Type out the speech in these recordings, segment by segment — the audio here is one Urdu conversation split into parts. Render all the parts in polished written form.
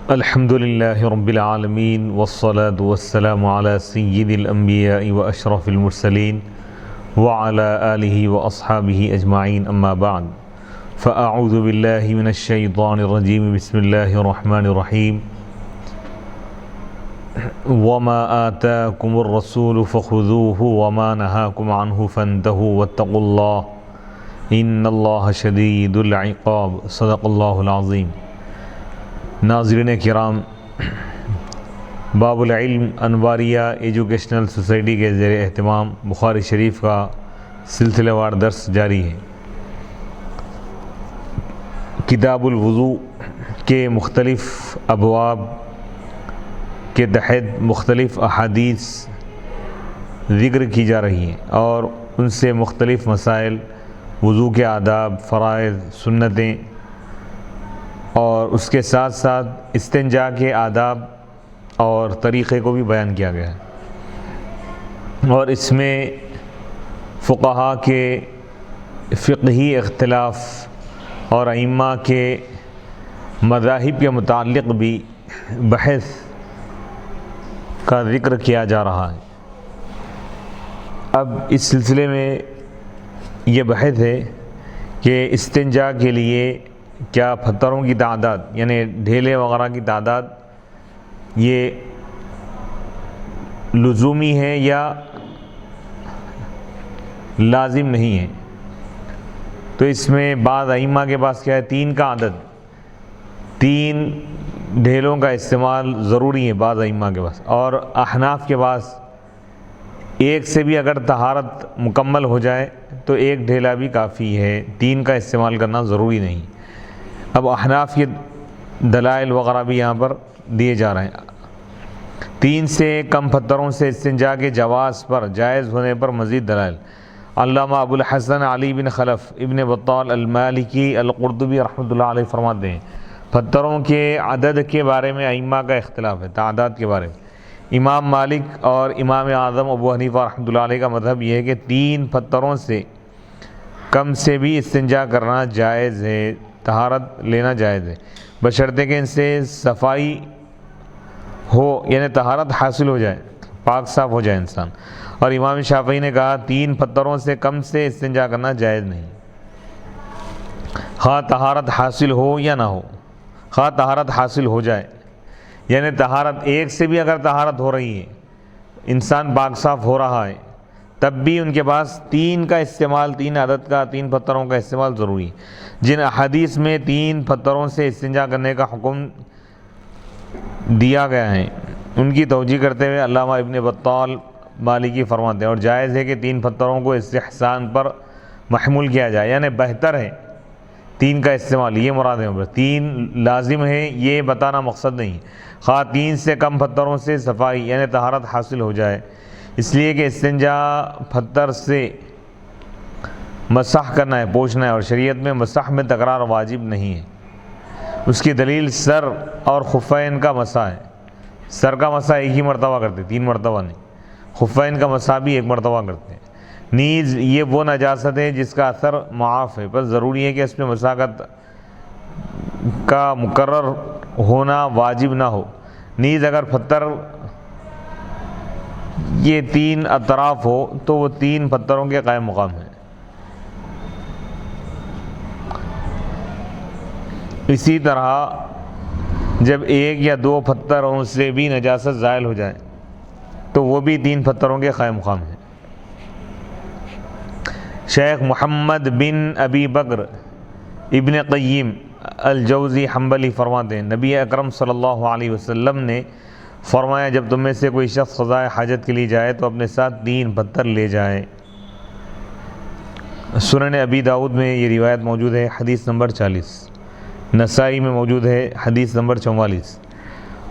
الحمد لله رب العالمين والصلاة والسلام على سيد الأنبياء وأشرف المرسلين وعلى آله وأصحابه أجمعين أما بعد فأعوذ بالله من الشيطان الرجيم بسم الله الرحمن الرحيم وما آتاكم الرسول فخذوه وما نهاكم عنه فانتهوا واتقوا الله إن الله شديد العقاب صدق الله العظيم۔ ناظرین کرام، باب العلم انواریہ ایجوکیشنل سوسائٹی کے زیر اہتمام بخاری شریف کا سلسلہ وار درس جاری ہے۔ کتاب الوضوء کے مختلف ابواب کے تحت مختلف احادیث ذکر کی جا رہی ہیں اور ان سے مختلف مسائل، وضوء کے آداب، فرائض، سنتیں اور اس کے ساتھ ساتھ استنجا کے آداب اور طریقے کو بھی بیان کیا گیا ہے، اور اس میں فقہا کے فقہی اختلاف اور ائمہ کے مذاہب کے متعلق بھی بحث کا ذکر کیا جا رہا ہے۔ اب اس سلسلے میں یہ بحث ہے کہ استنجا کے لیے کیا پتھروں کی تعداد یعنی ڈھیلے وغیرہ کی تعداد یہ لزومی ہے یا لازم نہیں ہے؟ تو اس میں بعض ائمہ کے پاس کیا ہے، 3 کا عدد، 3 ڈھیلوں کا استعمال ضروری ہے بعض ائمہ کے پاس، اور احناف کے پاس 1 سے بھی اگر طہارت مکمل ہو جائے تو 1 ڈھیلا بھی کافی ہے، 3 کا استعمال کرنا ضروری نہیں۔ اب احناف کے دلائل وغیرہ بھی یہاں پر دیے جا رہے ہیں۔ 3 سے کم پتھروں سے استنجا کے جواز پر، جائز ہونے پر مزید دلائل۔ علامہ ابو الحسن علی بن خلف ابن بطال المالکی القرطبی رحمۃ اللہ علیہ فرماتے ہیں، پتھروں کے عدد کے بارے میں ائمہ کا اختلاف ہے، تعداد کے بارے میں۔ امام مالک اور امام اعظم ابو حنیفہ رحمۃ اللہ علیہ کا مذہب یہ ہے کہ 3 پتھروں سے کم سے بھی استنجا کرنا جائز ہے، طہارت لینا جائز ہے، بشرطے کہ ان سے صفائی ہو، یعنی طہارت حاصل ہو جائے، پاک صاف ہو جائے انسان۔ اور امام شافعی نے کہا 3 پتھروں سے کم سے استنجا کرنا جائز نہیں، خواہ طہارت حاصل ہو یا نہ ہو، خواہ طہارت حاصل ہو جائے، یعنی طہارت 1 سے بھی اگر طہارت ہو رہی ہے، انسان پاک صاف ہو رہا ہے، تب بھی ان کے پاس 3 کا استعمال، 3 عدد کا، 3 پتھروں کا استعمال ضروری ہے۔ جن احادیث میں 3 پتھروں سے استنجا کرنے کا حکم دیا گیا ہے ان کی توجیہ کرتے ہوئے علامہ ابن بطال مالکی فرماتے ہیں، اور جائز ہے کہ 3 پتھروں کو استحسان پر محمول کیا جائے، یعنی بہتر ہے 3 کا استعمال، یہ مراد ہے، 3 لازم ہے یہ بتانا مقصد نہیں، خواہ 3 سے کم پتھروں سے صفائی یعنی طہارت حاصل ہو جائے، اس لیے کہ استنجا پتھر سے مسح کرنا ہے، پوچھنا ہے، اور شریعت میں مسح میں تکرار واجب نہیں ہے۔ اس کی دلیل سر اور خفین کا مسح ہے، سر کا مسح 1 ہی مرتبہ کرتے، 3 مرتبہ نہیں، خفین کا مسح بھی 1 مرتبہ کرتے ہیں۔ نیز یہ وہ نجاست ہے جس کا اثر معاف ہے، بس ضروری ہے کہ اس میں مساقت کا مقرر ہونا واجب نہ ہو۔ نیز اگر پتھر یہ 3 اطراف ہو تو وہ 3 پتھروں کے قائم مقام ہیں۔ اسی طرح جب 1 یا 2 پتھروں سے بھی نجاست زائل ہو جائے تو وہ بھی 3 پتھروں کے قائم مقام ہیں۔ شیخ محمد بن ابی بکر ابن قیم الجوزی حنبلی فرماتے ہیں، نبی اکرم صلی اللہ علیہ وسلم نے فرمایا، جب تم میں سے کوئی شخص قضاء حاجت کے لیے جائے تو اپنے ساتھ 3 پتھر لے جائے۔ سنن ابی داؤد میں یہ روایت موجود ہے، حدیث نمبر 40، نسائی میں موجود ہے، حدیث نمبر 44،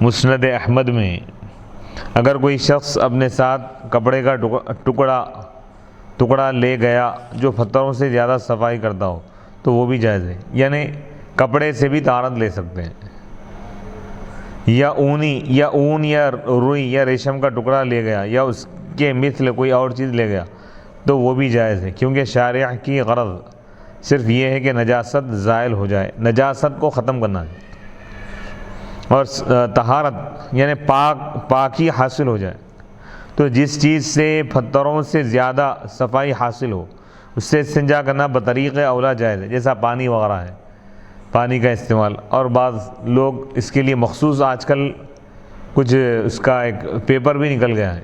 مسند احمد میں۔ اگر کوئی شخص اپنے ساتھ کپڑے کا ٹکڑا لے گیا جو پتھروں سے زیادہ صفائی کرتا ہو تو وہ بھی جائز ہے، یعنی کپڑے سے بھی طہارت لے سکتے ہیں، یا اون یا روئی یا ریشم کا ٹکڑا لے گیا یا اس کے مثل کوئی اور چیز لے گیا تو وہ بھی جائز ہے، کیونکہ شارع کی غرض صرف یہ ہے کہ نجاست زائل ہو جائے، نجاست کو ختم کرنا ہے۔ اور طہارت یعنی پاکی حاصل ہو جائے، تو جس چیز سے پتھروں سے زیادہ صفائی حاصل ہو اس سے استنجا کرنا بطریق اولا جائز ہے، جیسا پانی وغیرہ ہے، پانی کا استعمال۔ اور بعض لوگ اس کے لیے مخصوص آج کل کچھ اس کا ایک پیپر بھی نکل گیا ہے،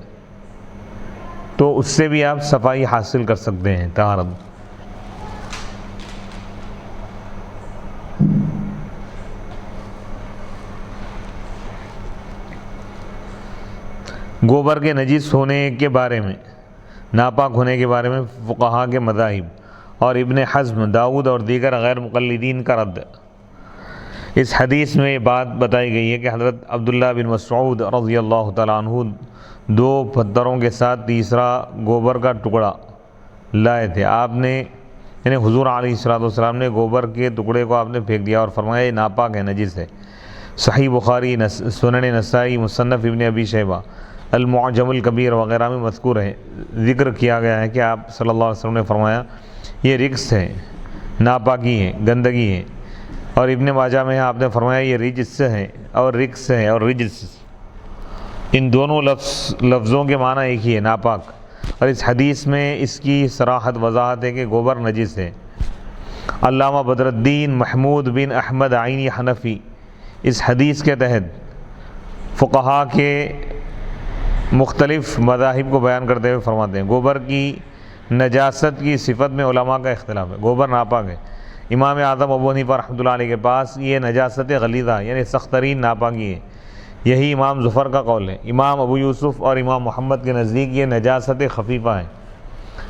تو اس سے بھی آپ صفائی حاصل کر سکتے ہیں، طہارت۔ گوبر کے نجس ہونے کے بارے میں، ناپاک ہونے کے بارے میں فقہاء کے مذاہب اور ابن حزم، داؤد اور دیگر غیر مقلدین کا رد۔ اس حدیث میں یہ بات بتائی گئی ہے کہ حضرت عبداللہ بن مسعود رضی اللہ تعالیٰ عنہ 2 پتھروں کے ساتھ تیسرا گوبر کا ٹکڑا لائے تھے۔ آپ نے یعنی حضور علیہ الصلوۃ نے گوبر کے ٹکڑے کو آپ نے پھینک دیا اور فرمایا یہ ناپاک ہے، نجس ہے۔ صحیح بخاری، سنن نسائی، مصنف ابن ابی شیبہ، المعجم الکبیر وغیرہ میں مذکور ہے، ذکر کیا گیا ہے کہ آپ صلی اللہ علیہ وسلم نے فرمایا یہ رکس ہے، ناپاکی ہے، گندگی ہے۔ اور ابن ماجہ میں آپ نے فرمایا یہ رجس ہے اور رکس ہے اور رجس، ان دونوں لفظوں کے معنی ایک ہی ہے، ناپاک۔ اور اس حدیث میں اس کی صراحت وضاحت ہے کہ گوبر نجس ہے۔ علامہ بدر الدین محمود بن احمد عینی حنفی اس حدیث کے تحت فقہاء کے مختلف مذاہب کو بیان کرتے ہوئے فرماتے ہیں گوبر کی نجاست کی صفت میں علماء کا اختلاف ہے، گوبر ناپاک ہے۔ امام اعظم ابو حنیفہ رحمۃ اللہ علیہ کے پاس یہ نجاست غلیظہ یعنی سخت ترین ناپاکی ہے، یہی امام ظفر کا قول ہے۔ امام ابو یوسف اور امام محمد کے نزدیک یہ نجاست خفیفہ ہے،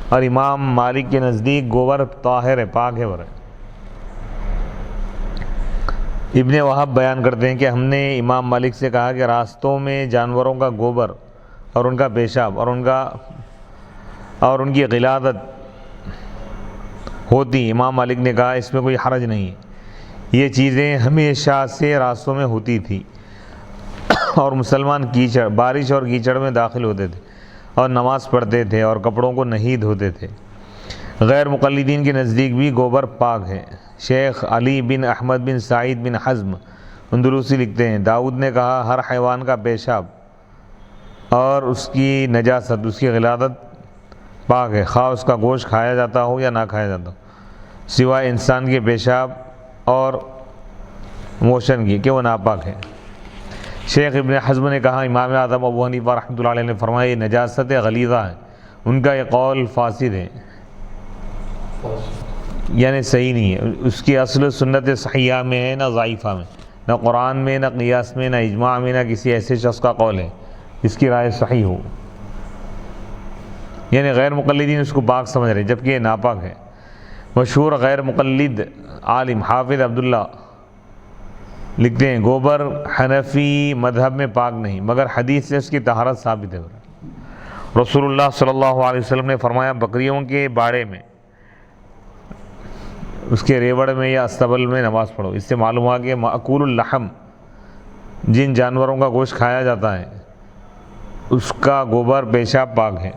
اور امام مالک کے نزدیک گوبر طاہر ہے، پاک ہے۔ ابن وہب بیان کرتے ہیں کہ ہم نے امام مالک سے کہا کہ راستوں میں جانوروں کا گوبر اور ان کا پیشاب اور ان کی غلاظت ہوتی، امام مالک نے کہا اس میں کوئی حرج نہیں ہے، یہ چیزیں ہمیشہ سے راستوں میں ہوتی تھی، اور مسلمان بارش اور کیچڑ میں داخل ہوتے تھے اور نماز پڑھتے تھے اور کپڑوں کو نہیں دھوتے تھے۔ غیر مقلدین کے نزدیک بھی گوبر پاک ہے۔ شیخ علی بن احمد بن سعید بن حزم اندلوسی لکھتے ہیں داؤد نے کہا ہر حیوان کا پیشاب اور اس کی نجاست، اس کی غلاظت پاک ہے، خواہ اس کا گوشت کھایا جاتا ہو یا نہ کھایا جاتا ہو، سوائے انسان کے پیشاب اور موشن کی کہ وہ ناپاک ہے۔ شیخ ابن حزم نے کہا امام اعظم ابو حنیفہ رحمۃ اللہ علیہ نے فرمایا یہ نجاست غلیظہ ہے، ان کا یہ قول فاسد ہے، یعنی صحیح نہیں ہے، اس کی اصل سنت صحیحہ میں ہے، نہ ضعیفہ میں، نہ قرآن میں، نہ قیاس میں، نہ اجماع میں، نہ کسی ایسے شخص کا قول ہے جس کی رائے صحیح ہو، یعنی غیر مقلدین اس کو پاک سمجھ رہے جبکہ یہ ناپاک ہے۔ مشہور غیر مقلد عالم حافظ عبداللہ لکھتے ہیں گوبر حنفی مذہب میں پاک نہیں، مگر حدیث سے اس کی طہارت ثابت ہے۔ رسول اللہ صلی اللہ علیہ وسلم نے فرمایا بکریوں کے باڑے میں، اس کے ریوڑ میں یا استبل میں نماز پڑھو۔ اس سے معلوم ہوا کہ مأکول اللحم، جن جانوروں کا گوشت کھایا جاتا ہے، اس کا گوبر پیشاب پاک ہے۔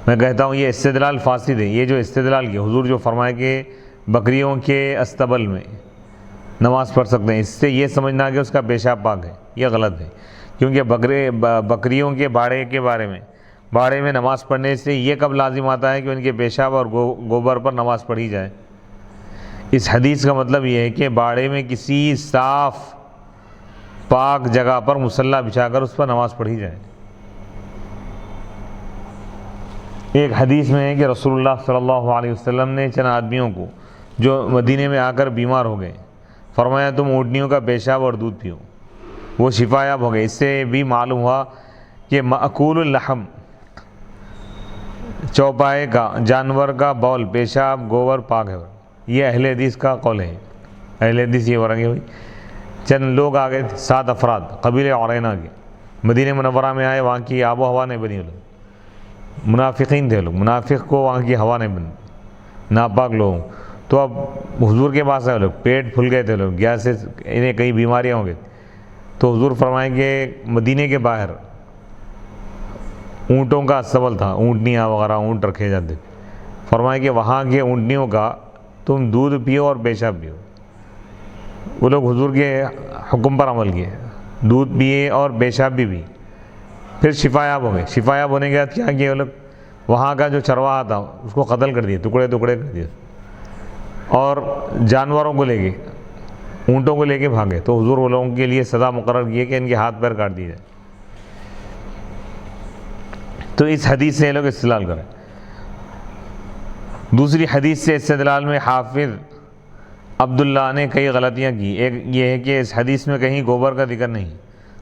میں کہتا ہوں یہ استدلال فاسد ہے، یہ جو استدلال کیا حضور جو فرمایا کہ بکریوں کے استبل میں نماز پڑھ سکتے ہیں، اس سے یہ سمجھنا کہ اس کا پیشاب پاک ہے، یہ غلط ہے، کیونکہ بکریوں کے باڑے میں نماز پڑھنے سے یہ کب لازم آتا ہے کہ ان کے پیشاب اور گوبر پر نماز پڑھی جائے۔ اس حدیث کا مطلب یہ ہے کہ باڑے میں کسی صاف پاک جگہ پر مصلی بچھا کر اس پر نماز پڑھی جائے۔ ایک حدیث میں ہے کہ رسول اللہ صلی اللہ علیہ وسلم نے چند آدمیوں کو جو مدینے میں آ کر بیمار ہو گئے فرمایا تم اونٹنیوں کا پیشاب اور دودھ پیو، وہ شفا یاب ہو گئے۔ اس سے بھی معلوم ہوا کہ مأکول اللحم، چوپائے کا جانور کا بول، پیشاب، گوبر پاک ہے۔ یہ اہل حدیث کا قول ہے۔ اہل حدیث یہ ورنگے ہوئی چند لوگ آ گئے تھے، 7 افراد قبیلے عرینہ کے، مدینہ منورہ میں آئے، وہاں کی آب و ہوا نہیں بنی، لوگ منافقین تھے، لوگ منافق کو وہاں کی ہوا نہیں بنی، ناپاک لوگ۔ تو اب حضور کے پاس آئے لوگ، پیٹ پھل گئے تھے لوگ، گیسز، انہیں کئی بیماریاں ہو گئی، تو حضور فرمائیں کہ مدینے کے باہر اونٹوں کا استبل تھا، اونٹنیاں وغیرہ اونٹ رکھے جاتے، فرمائیں کہ وہاں کے اونٹنیوں کا تم دودھ پیو اور پیشاب پیو۔ وہ لوگ حضور کے حکم پر عمل کیے، دودھ پیے اور پیشاب بھی پی، پھر شفا یاب ہو گئے۔ شفا یاب ہونے کے بعد کیا کیا وہ لوگ، وہاں کا جو چرواہا تھا اس کو قتل کر دیے، ٹکڑے ٹکڑے کر دیے، اور جانوروں کو لے کے، اونٹوں کو لے کے بھاگے۔ تو حضور وہ لوگوں کے لیے سزا مقرر کی کہ ان کے ہاتھ پیر کاٹ دیے جائے۔ تو اس حدیث سے یہ لوگ استدلال کریں۔ دوسری حدیث سے استدلال میں حافظ عبداللہ نے کئی غلطیاں کی۔ ایک یہ ہے کہ اس حدیث میں کہیں گوبر کا ذکر نہیں،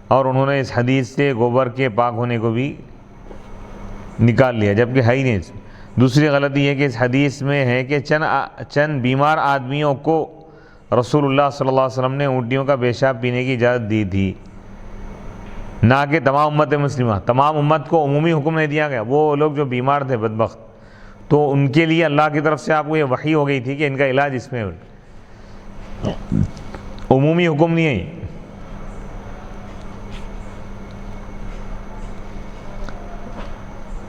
اور انہوں نے اس حدیث سے گوبر کے پاک ہونے کو بھی نکال لیا، جبکہ ہے ہی نہیں اس میں۔ دوسری غلطی یہ کہ اس حدیث میں ہے کہ چند بیمار آدمیوں کو رسول اللہ صلی اللہ علیہ وسلم نے اونٹیوں کا پیشاب پینے کی اجازت دی تھی، نہ کہ تمام امت مسلمہ۔ تمام امت کو عمومی حکم نہیں دیا گیا، وہ لوگ جو بیمار تھے بدبخت، تو ان کے لیے اللہ کی طرف سے آپ کو یہ وحی ہو گئی تھی کہ ان کا علاج اس میں، عمومی حکم نہیں ہے۔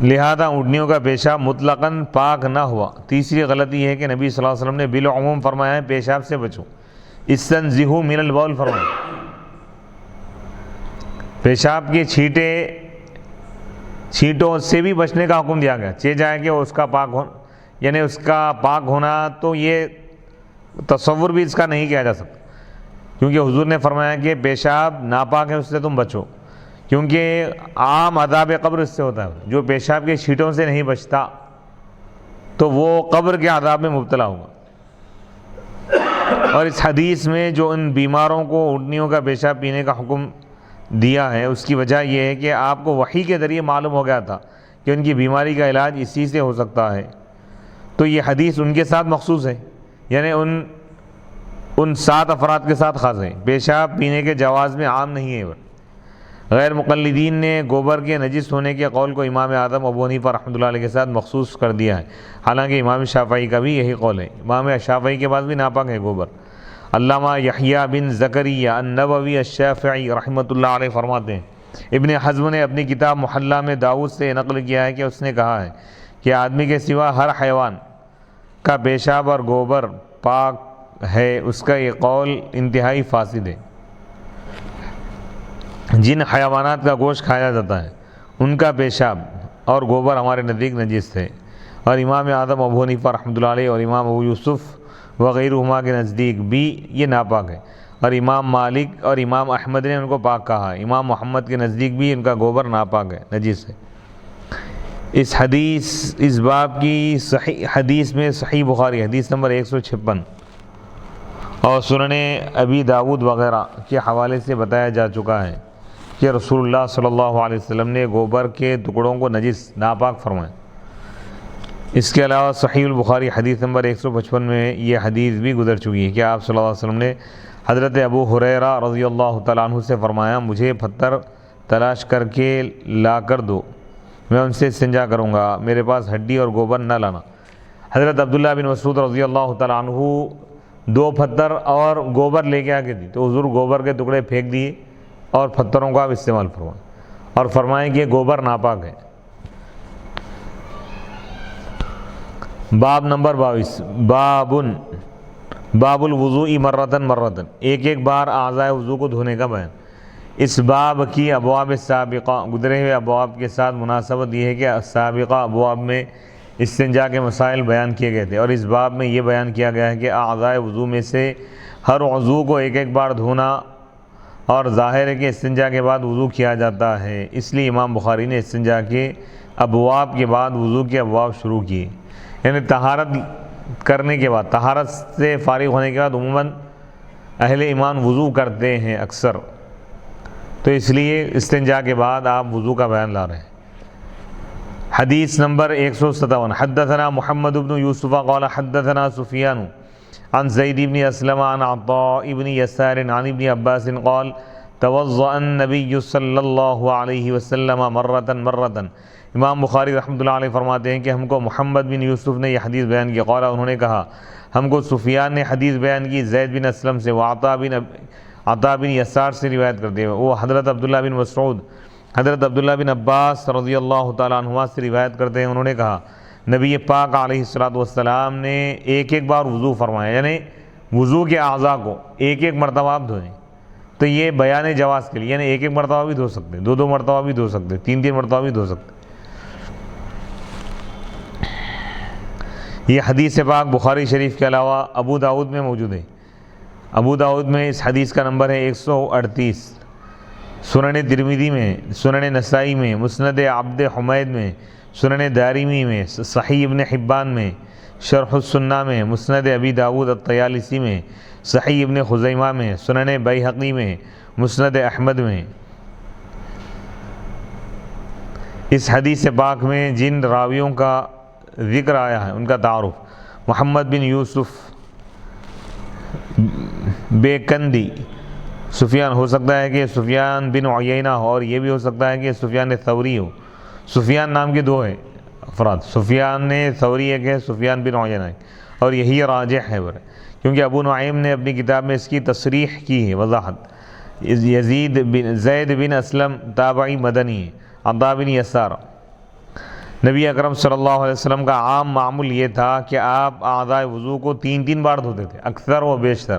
لہذا اونٹنیوں کا پیشاب مطلقاً پاک نہ ہوا۔ تیسری غلطی ہے کہ نبی صلی اللہ علیہ وسلم نے بالعموم فرمایا ہے پیشاب سے بچو، استنزہوا من البول فرمایا۔ پیشاب کی چھینٹوں سے بھی بچنے کا حکم دیا گیا، چہ جائے کہ اس کا پاک ہونا، یعنی اس کا پاک ہونا، تو یہ تصور بھی اس کا نہیں کیا جا سکتا، کیونکہ حضور نے فرمایا کہ پیشاب ناپاک ہے، اس سے تم بچو، کیونکہ عام عذاب قبر اس سے ہوتا ہے۔ جو پیشاب کے چھینٹوں سے نہیں بچتا تو وہ قبر کے عذاب میں مبتلا ہوگا۔ اور اس حدیث میں جو ان بیماروں کو اونٹنیوں کا پیشاب پینے کا حکم دیا ہے، اس کی وجہ یہ ہے کہ آپ کو وحی کے ذریعے معلوم ہو گیا تھا کہ ان کی بیماری کا علاج اسی سے ہو سکتا ہے، تو یہ حدیث ان کے ساتھ مخصوص ہے، یعنی ان 7 افراد کے ساتھ خاص ہے۔ پیشاب پینے کے جواز میں عام نہیں ہے۔ غیر مقلدین نے گوبر کے نجس ہونے کے قول کو امام اعظم ابو حنیفہ رحمۃ اللہ علیہ کے ساتھ مخصوص کر دیا ہے، حالانکہ امام شافعی کا بھی یہی قول ہے۔ امام شافعی کے پاس بھی ناپاک ہے گوبر۔ علامہ یحییٰ بن زکریہ النووی الشافعی رحمۃ اللہ علیہ فرماتے ہیں، ابن حزم نے اپنی کتاب محلہ میں داؤد سے نقل کیا ہے کہ اس نے کہا ہے کہ آدمی کے سوا ہر حیوان کا پیشاب اور گوبر پاک ہے۔ اس کا یہ قول انتہائی فاسد ہے۔ جن حیوانات کا گوشت کھایا جاتا ہے ان کا پیشاب اور گوبر ہمارے نزدیک نجس ہے، اور امام اعظم ابو حنیفہ رحمۃ اللہ علیہ اور امام ابو یوسف وغیرہما کے نزدیک بھی یہ ناپاک ہے، اور امام مالک اور امام احمد نے ان کو پاک کہا ہے۔ امام محمد کے نزدیک بھی ان کا گوبر ناپاک ہے، نجس ہے۔ اس باب کی صحیح حدیث میں صحیح بخاری حدیث نمبر 156 اور سنن ابی داود وغیرہ کے حوالے سے بتایا جا چکا ہے کہ رسول اللہ صلی اللہ علیہ وسلم نے گوبر کے ٹکڑوں کو نجس ناپاک فرمایا۔ اس کے علاوہ صحیح البخاری حدیث نمبر 155 میں یہ حدیث بھی گزر چکی ہے کہ آپ صلی اللہ علیہ وسلم نے حضرت ابو ہریرہ رضی اللہ تعالیٰ عنہ سے فرمایا، مجھے پتھر تلاش کر کے لا کر دو، میں ان سے استنجا کروں گا، میرے پاس ہڈی اور گوبر نہ لانا۔ حضرت عبداللہ بن مسعود رضی اللہ تعالیٰ عنہ 2 پتھر اور گوبر لے کے آگے دی، تو حضور گوبر کے ٹکڑے پھینک دیے اور پتھروں کو آپ استعمال فرمائیں، اور فرمائیں کہ گوبر ناپاک ہے۔ باب نمبر 22 باب الوضوء مرتن مرتن، ایک بار اعضائے وضو کو دھونے کا بیان۔ اس باب کی ابواب سابقہ گزرے ہوئے ابواب کے ساتھ مناسبت یہ ہے کہ سابقہ ابواب میں استنجا کے مسائل بیان کیے گئے تھے، اور اس باب میں یہ بیان کیا گیا ہے کہ اعضائے وضو میں سے ہر عضو کو ایک بار دھونا، اور ظاہر ہے کہ استنجا کے بعد وضو کیا جاتا ہے، اس لیے امام بخاری نے استنجا کے ابواب کے بعد وضو کے ابواب شروع کیے، یعنی طہارت کرنے کے بعد، طہارت سے فارغ ہونے کے بعد عموماً اہل ایمان وضو کرتے ہیں اکثر، تو اس لیے استنجا کے بعد آپ وضو کا بیان لا رہے ہیں۔ حدیث نمبر 157 حدثنا محمد بن یوسف قال حدثنا سفیان عن زید بن اسلم عن عطاء بن یسار عن ابن عباس قال توضأ النبی صلی اللہ علیہ وسلم مرتن۔ امام بخاری رحمۃ اللہ علیہ فرماتے ہیں کہ ہم کو محمد بن یوسف نے یہ حدیث بیان کی، قال انہوں نے کہا ہم کو سفیان نے حدیث بیان کی زید بن اسلم سے، عطاء بن یسار سے روایت کرتے ہوئے، وہ حضرت عبداللہ بن مسعود، حضرت عبداللہ بن عباس رضی اللہ تعالیٰ عنہما سے روایت کرتے ہیں، انہوں نے کہا نبی پاک علیہ الصلوۃ والسلام نے ایک بار وضو فرمایا، یعنی وضو کے اعضاء کو ایک ایک مرتبہ آپ دھوئیں، تو یہ بیان جواز کے لیے، یعنی ایک ایک مرتبہ بھی دھو سکتے ہیں، دو دو مرتبہ بھی دھو سکتے ہیں، تین تین مرتبہ بھی دھو سکتے ہیں۔ یہ حدیث پاک بخاری شریف کے علاوہ ابو داؤد میں موجود ہے۔ ابو داؤد میں اس حدیث کا نمبر ہے 138، سنن ترمذی میں، سنن نسائی میں، مسند عبد حمید میں، سنن دارمی میں، صحیح ابن حبان میں، شرح السنہ میں، مسند ابی داؤد الطیالسی میں، صحیح ابن خزیمہ میں، سنن بیہقی میں، مسند احمد میں۔ اس حدیث پاک میں جن راویوں کا ذکر آیا ہے ان کا تعارف: محمد بن یوسف بیکندی، سفیان، ہو سکتا ہے کہ سفیان بن عیینہ ہو، اور یہ بھی ہو سکتا ہے کہ سفیان ثوری ہو۔ سفیان نام کے دو ہیں افراد، سفیان ثوری ایک ہے، سفیان بن عیینہ ہے، اور یہی راجح ہے، کیونکہ ابو نعیم نے اپنی کتاب میں اس کی تصریح کی ہے، وضاحت۔ زید بن اسلم تابعی مدنی ہے، عطا بن یسار۔ نبی اکرم صلی اللہ علیہ وسلم کا عام معمول یہ تھا کہ آپ اعضائے وضو کو تین تین بار دھوتے تھے، اکثر و بیشتر،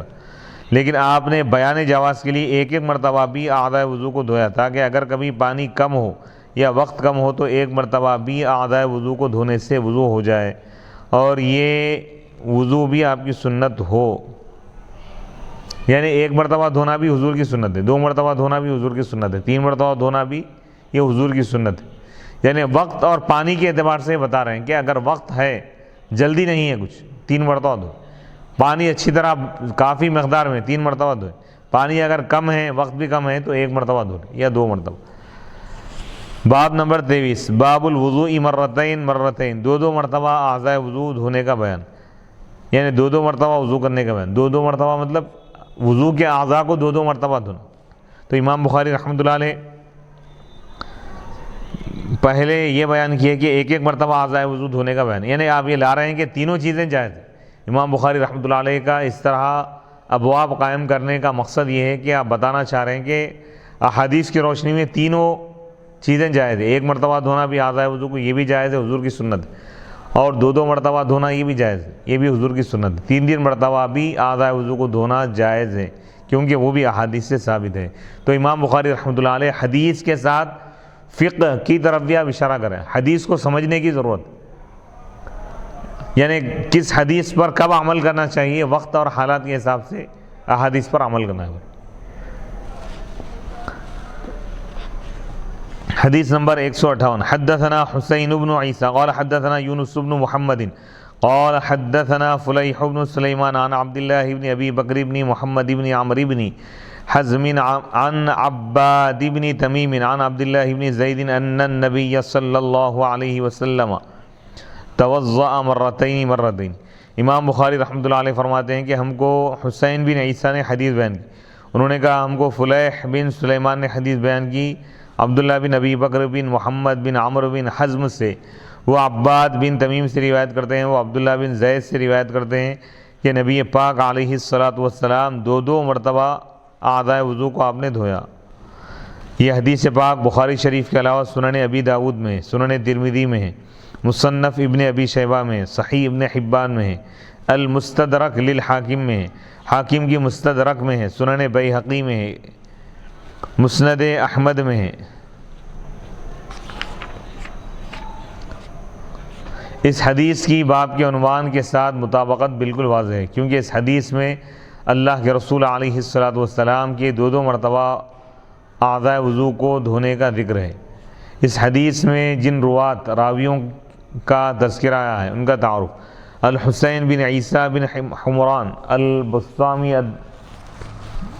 لیکن آپ نے بیان جواز کے لیے ایک ایک مرتبہ بھی اعضائے وضو کو دھویا تھا کہ اگر کبھی پانی کم ہو یا وقت کم ہو تو ایک مرتبہ بھی اعضائے وضو کو دھونے سے وضو ہو جائے، اور یہ وضو بھی آپ کی سنت ہو، یعنی ایک مرتبہ دھونا بھی حضور کی سنت ہے، دو مرتبہ دھونا بھی حضور کی سنت ہے، تین مرتبہ دھونا بھی یہ حضور کی سنت ہے۔ یعنی وقت اور پانی کے اعتبار سے بتا رہے ہیں کہ اگر وقت ہے، جلدی نہیں ہے کچھ، تین مرتبہ دھو، پانی اچھی طرح کافی مقدار میں تین مرتبہ دھوئے، پانی اگر کم ہے، وقت بھی کم ہے، تو ایک مرتبہ دھو یا دو مرتبہ۔ باب نمبر 23، باب الوضوء مرتین مرتین، دو دو مرتبہ اعضائے وضو دھونے کا بیان، یعنی دو دو مرتبہ وضو کرنے کا بیان۔ دو دو مرتبہ مطلب وضو کے اعضاء کو دو دو مرتبہ دھونا۔ تو امام بخاری رحمۃ اللہ علیہ پہلے یہ بیان کیا کہ ایک ایک مرتبہ اعضائے وضو دھونے کا بیان، یعنی آپ یہ لا رہے ہیں کہ تینوں چیزیں جائز ہیں۔ امام بخاری رحمۃ اللہ علیہ کا اس طرح ابواب قائم کرنے کا مقصد یہ ہے کہ آپ بتانا چاہ رہے ہیں کہ احادیث کی روشنی میں تینوں چیزیں جائز ہیں، ایک مرتبہ دھونا بھی اعضائے وضو کو یہ بھی جائز ہے، حضور کی سنت ہے، اور دو دو مرتبہ دھونا یہ بھی جائز ہے، یہ بھی حضور کی سنت ہے، تین تین مرتبہ بھی اعضائے وضو کو دھونا جائز ہے، کیونکہ وہ بھی احادیث سے ثابت ہے۔ تو امام بخاری رحمۃ اللہ علیہ حدیث کے ساتھ فقہ کی طرف بھی آپ اشارہ کریں، حدیث کو سمجھنے کی ضرورت، یعنی کس حدیث پر کب عمل کرنا چاہیے، وقت اور حالات کے حساب سے احادیث پر عمل کرنا ہے۔ حدیث نمبر 158، حدثنا حسین بن عیسیٰ قال حدثنا یونس بن محمد قال حدثنا فلیح بن سلیمان عن عبداللہ بن ابی بکر بن محمد بن عمرو بن حزم عن عباد بن تمیم عن عبداللہ بن زید ان النبی صلی اللہ علیہ وسلم توضأ مرتین مرتین۔ امام بخاری رحمۃ اللہ علیہ فرماتے ہیں کہ ہم کو حسین بن عیسیٰ نے حدیث بیان کی، انہوں نے کہا ہم کو فلیح بن سلیمان نے حدیث بیان کی عبداللہ بن ابی بکر بن محمد بن عمرو بن حزم سے، وہ عباد بن تمیم سے روایت کرتے ہیں، وہ عبداللہ بن زید سے روایت کرتے ہیں کہ نبی پاک علیہ الصلاۃ والسلام دو دو مرتبہ اعضائے وضو کو آپ نے دھویا۔ یہ حدیث پاک بخاری شریف کے علاوہ سنن ابی داؤد میں، سنن ترمذی میں ہے، مصنف ابن ابی شیبہ میں، صحیح ابن حبان میں ہے، المستدرک للحاکم میں ہے، حاکم کی مستدرک میں ہے، سنن بیہقی میں ہے، مسند احمد میں ہے۔ اس حدیث کی باب کے عنوان کے ساتھ مطابقت بالکل واضح ہے، کیونکہ اس حدیث میں اللہ کے رسول علیہ الصلاۃ والسلام کے دو دو مرتبہ اعضائے وضو کو دھونے کا ذکر ہے۔ اس حدیث میں جن روات راویوں کا تذکرہ آیا ہے ان کا تعارف: الحسین بن عیسیٰ بن حمران البسطامی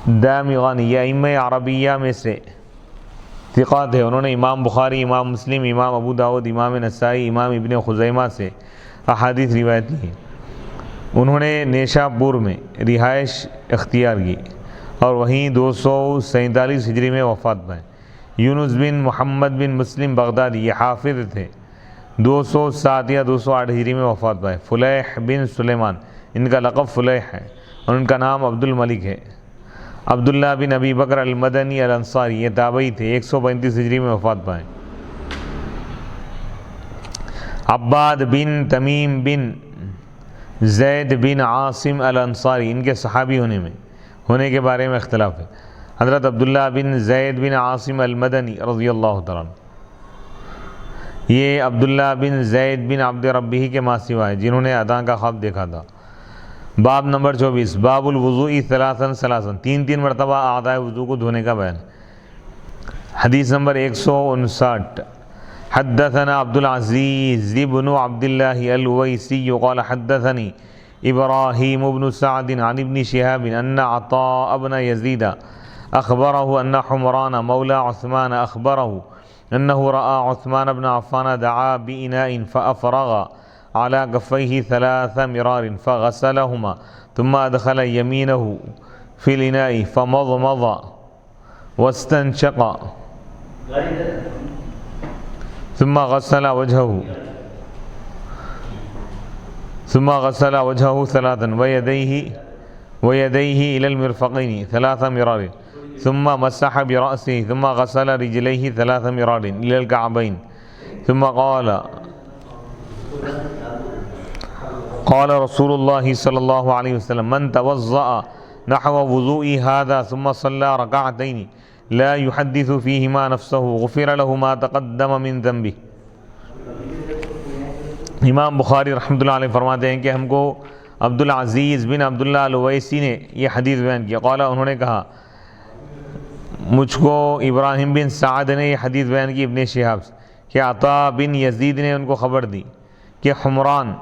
الدامغانی، یہ ائمہ عربیہ میں سے ثقات ہے، انہوں نے امام بخاری، امام مسلم، امام ابو داؤد، امام نسائی، امام ابن خزیمہ سے احادیث روایت کی ہیں۔ انہوں نے نیشاپور میں رہائش اختیار کی اور وہیں 247 ہجری میں وفات پائے۔ یونس بن محمد بن مسلم بغدادی، یہ حافظ تھے، 207 یا 208 ہجری میں وفات پائے۔ فلیح بن سلیمان، ان کا لقب فلیح ہے اور ان کا نام عبد الملک ہے۔ عبداللہ بن ابی بکر المدنی الانصاری، یہ تابعی تھے، 135 ہجری میں وفات پائے۔ عباد بن تمیم بن زید بن عاصم الانصاری، ان کے صحابی ہونے کے بارے میں اختلاف ہے۔ حضرت عبداللہ بن زید بن عاصم المدنی رضی اللہ تعالیٰ عنہ، یہ عبداللہ بن زید بن عبد ربہ کے ماں سوا ہے جنہوں نے اذان کا خواب دیکھا تھا۔ باب نمبر 24، باب الوضوء ثلاثا ثلاثا، تین مرتبہ اعضائے وضو کو دھونے کا بیان۔ حدیث نمبر 159، حدثنا عبد العزیز بن عبد اللہ الویسی قال حدثني ابراہیم بن سعد عن ابن شہاب ان عطاء بن یزید اخبره ان حمران مولى عثمان اخبره انه رأى عثمان بن عفان دعا بإناء فأفرغ على كفيه 3 مرار فغسلهما ثم أدخل يمينه في الإناء فمضمض واستنشق ثم غسل وجهه 3 ويديه إلى المرفقين 3 مرار ثم مسح برأسه ثم غسل رجليه 3 مرار إلى الكعبين ثم قال رسول الله صلى الله عليه وسلم من توضأ نحو وضوء هذا ثم صلى ركعتين لا يحدث فيهما نفسه غفر له ما تقدم من ذنبه۔ امام بخاری رحمۃ اللہ علیہ فرماتے ہیں کہ ہم کو عبدالعزیز بن عبداللہ الویسی نے یہ حدیث بیان کیا، قال انہوں نے کہا مجھ کو ابراہیم بن سعد نے یہ حدیث بیان کی ابن شہاب سے کہ عطاء بن یزید نے ان کو خبر دی کہ حمران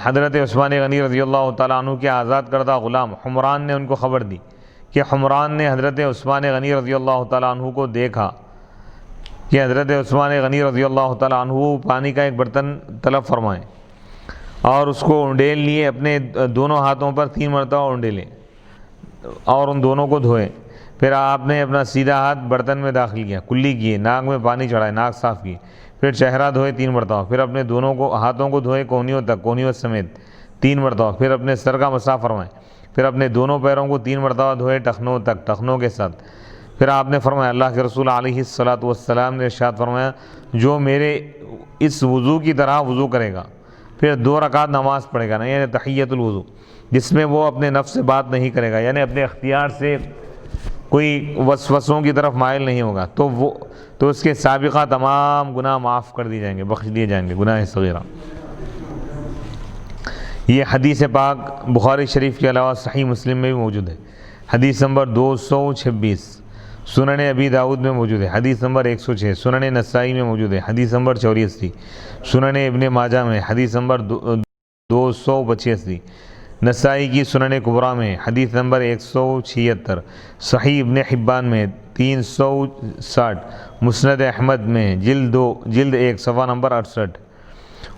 حضرت عثمان غنی رضی اللہ تعالیٰ عنہ کے آزاد کردہ غلام حمران نے ان کو خبر دی کہ حمران نے حضرت عثمان غنی رضی اللہ تعالیٰ عنہ کو دیکھا کہ حضرت عثمان غنی رضی اللہ تعالیٰ عنہ پانی کا ایک برتن طلب فرمائیں اور اس کو انڈیل لیے، اپنے دونوں ہاتھوں پر 3 مرتبہ انڈیلے اور ان دونوں کو دھوئے۔ پھر آپ نے اپنا سیدھا ہاتھ برتن میں داخل کیا، کلی کیے، ناک میں پانی چڑھائے، ناک صاف کی، پھر چہرہ دھوئے 3 مرتبہ، پھر اپنے دونوں ہاتھوں کو دھوئے کونیوں سمیت 3 مرتبہ، پھر اپنے سر کا مسح فرمائے، پھر اپنے دونوں پیروں کو 3 مرتبہ دھوئے ٹخنوں تک، ٹخنوں کے ساتھ۔ پھر آپ نے فرمایا، اللہ کے رسول علیہ الصلاۃ والسلام نے ارشاد فرمایا جو میرے اس وضو کی طرح وضو کرے گا، پھر 2 رکعت نماز پڑھے گا نا، یعنی تحیۃ الوضو، جس میں وہ اپنے نفس سے بات نہیں کرے گا، یعنی اپنے اختیار سے کوئی وسوسوں کی طرف مائل نہیں ہوگا، تو اس کے سابقہ تمام گناہ معاف کر دی جائیں گے، بخش دیے جائیں گے، گناہ صغیرہ۔ یہ حدیث پاک بخاری شریف کے علاوہ صحیح مسلم میں بھی موجود ہے، حدیث نمبر 226، سنن ابی داؤد میں موجود ہے، حدیث نمبر 106، سنن نسائی میں موجود ہے، حدیث نمبر 84، سنن ابن ماجہ میں حدیث نمبر 285، نسائی کی سنن کبریٰ میں حدیث نمبر 176، صحیح ابن حبان میں 360، مسند احمد میں جلد 1 صفحہ نمبر 68۔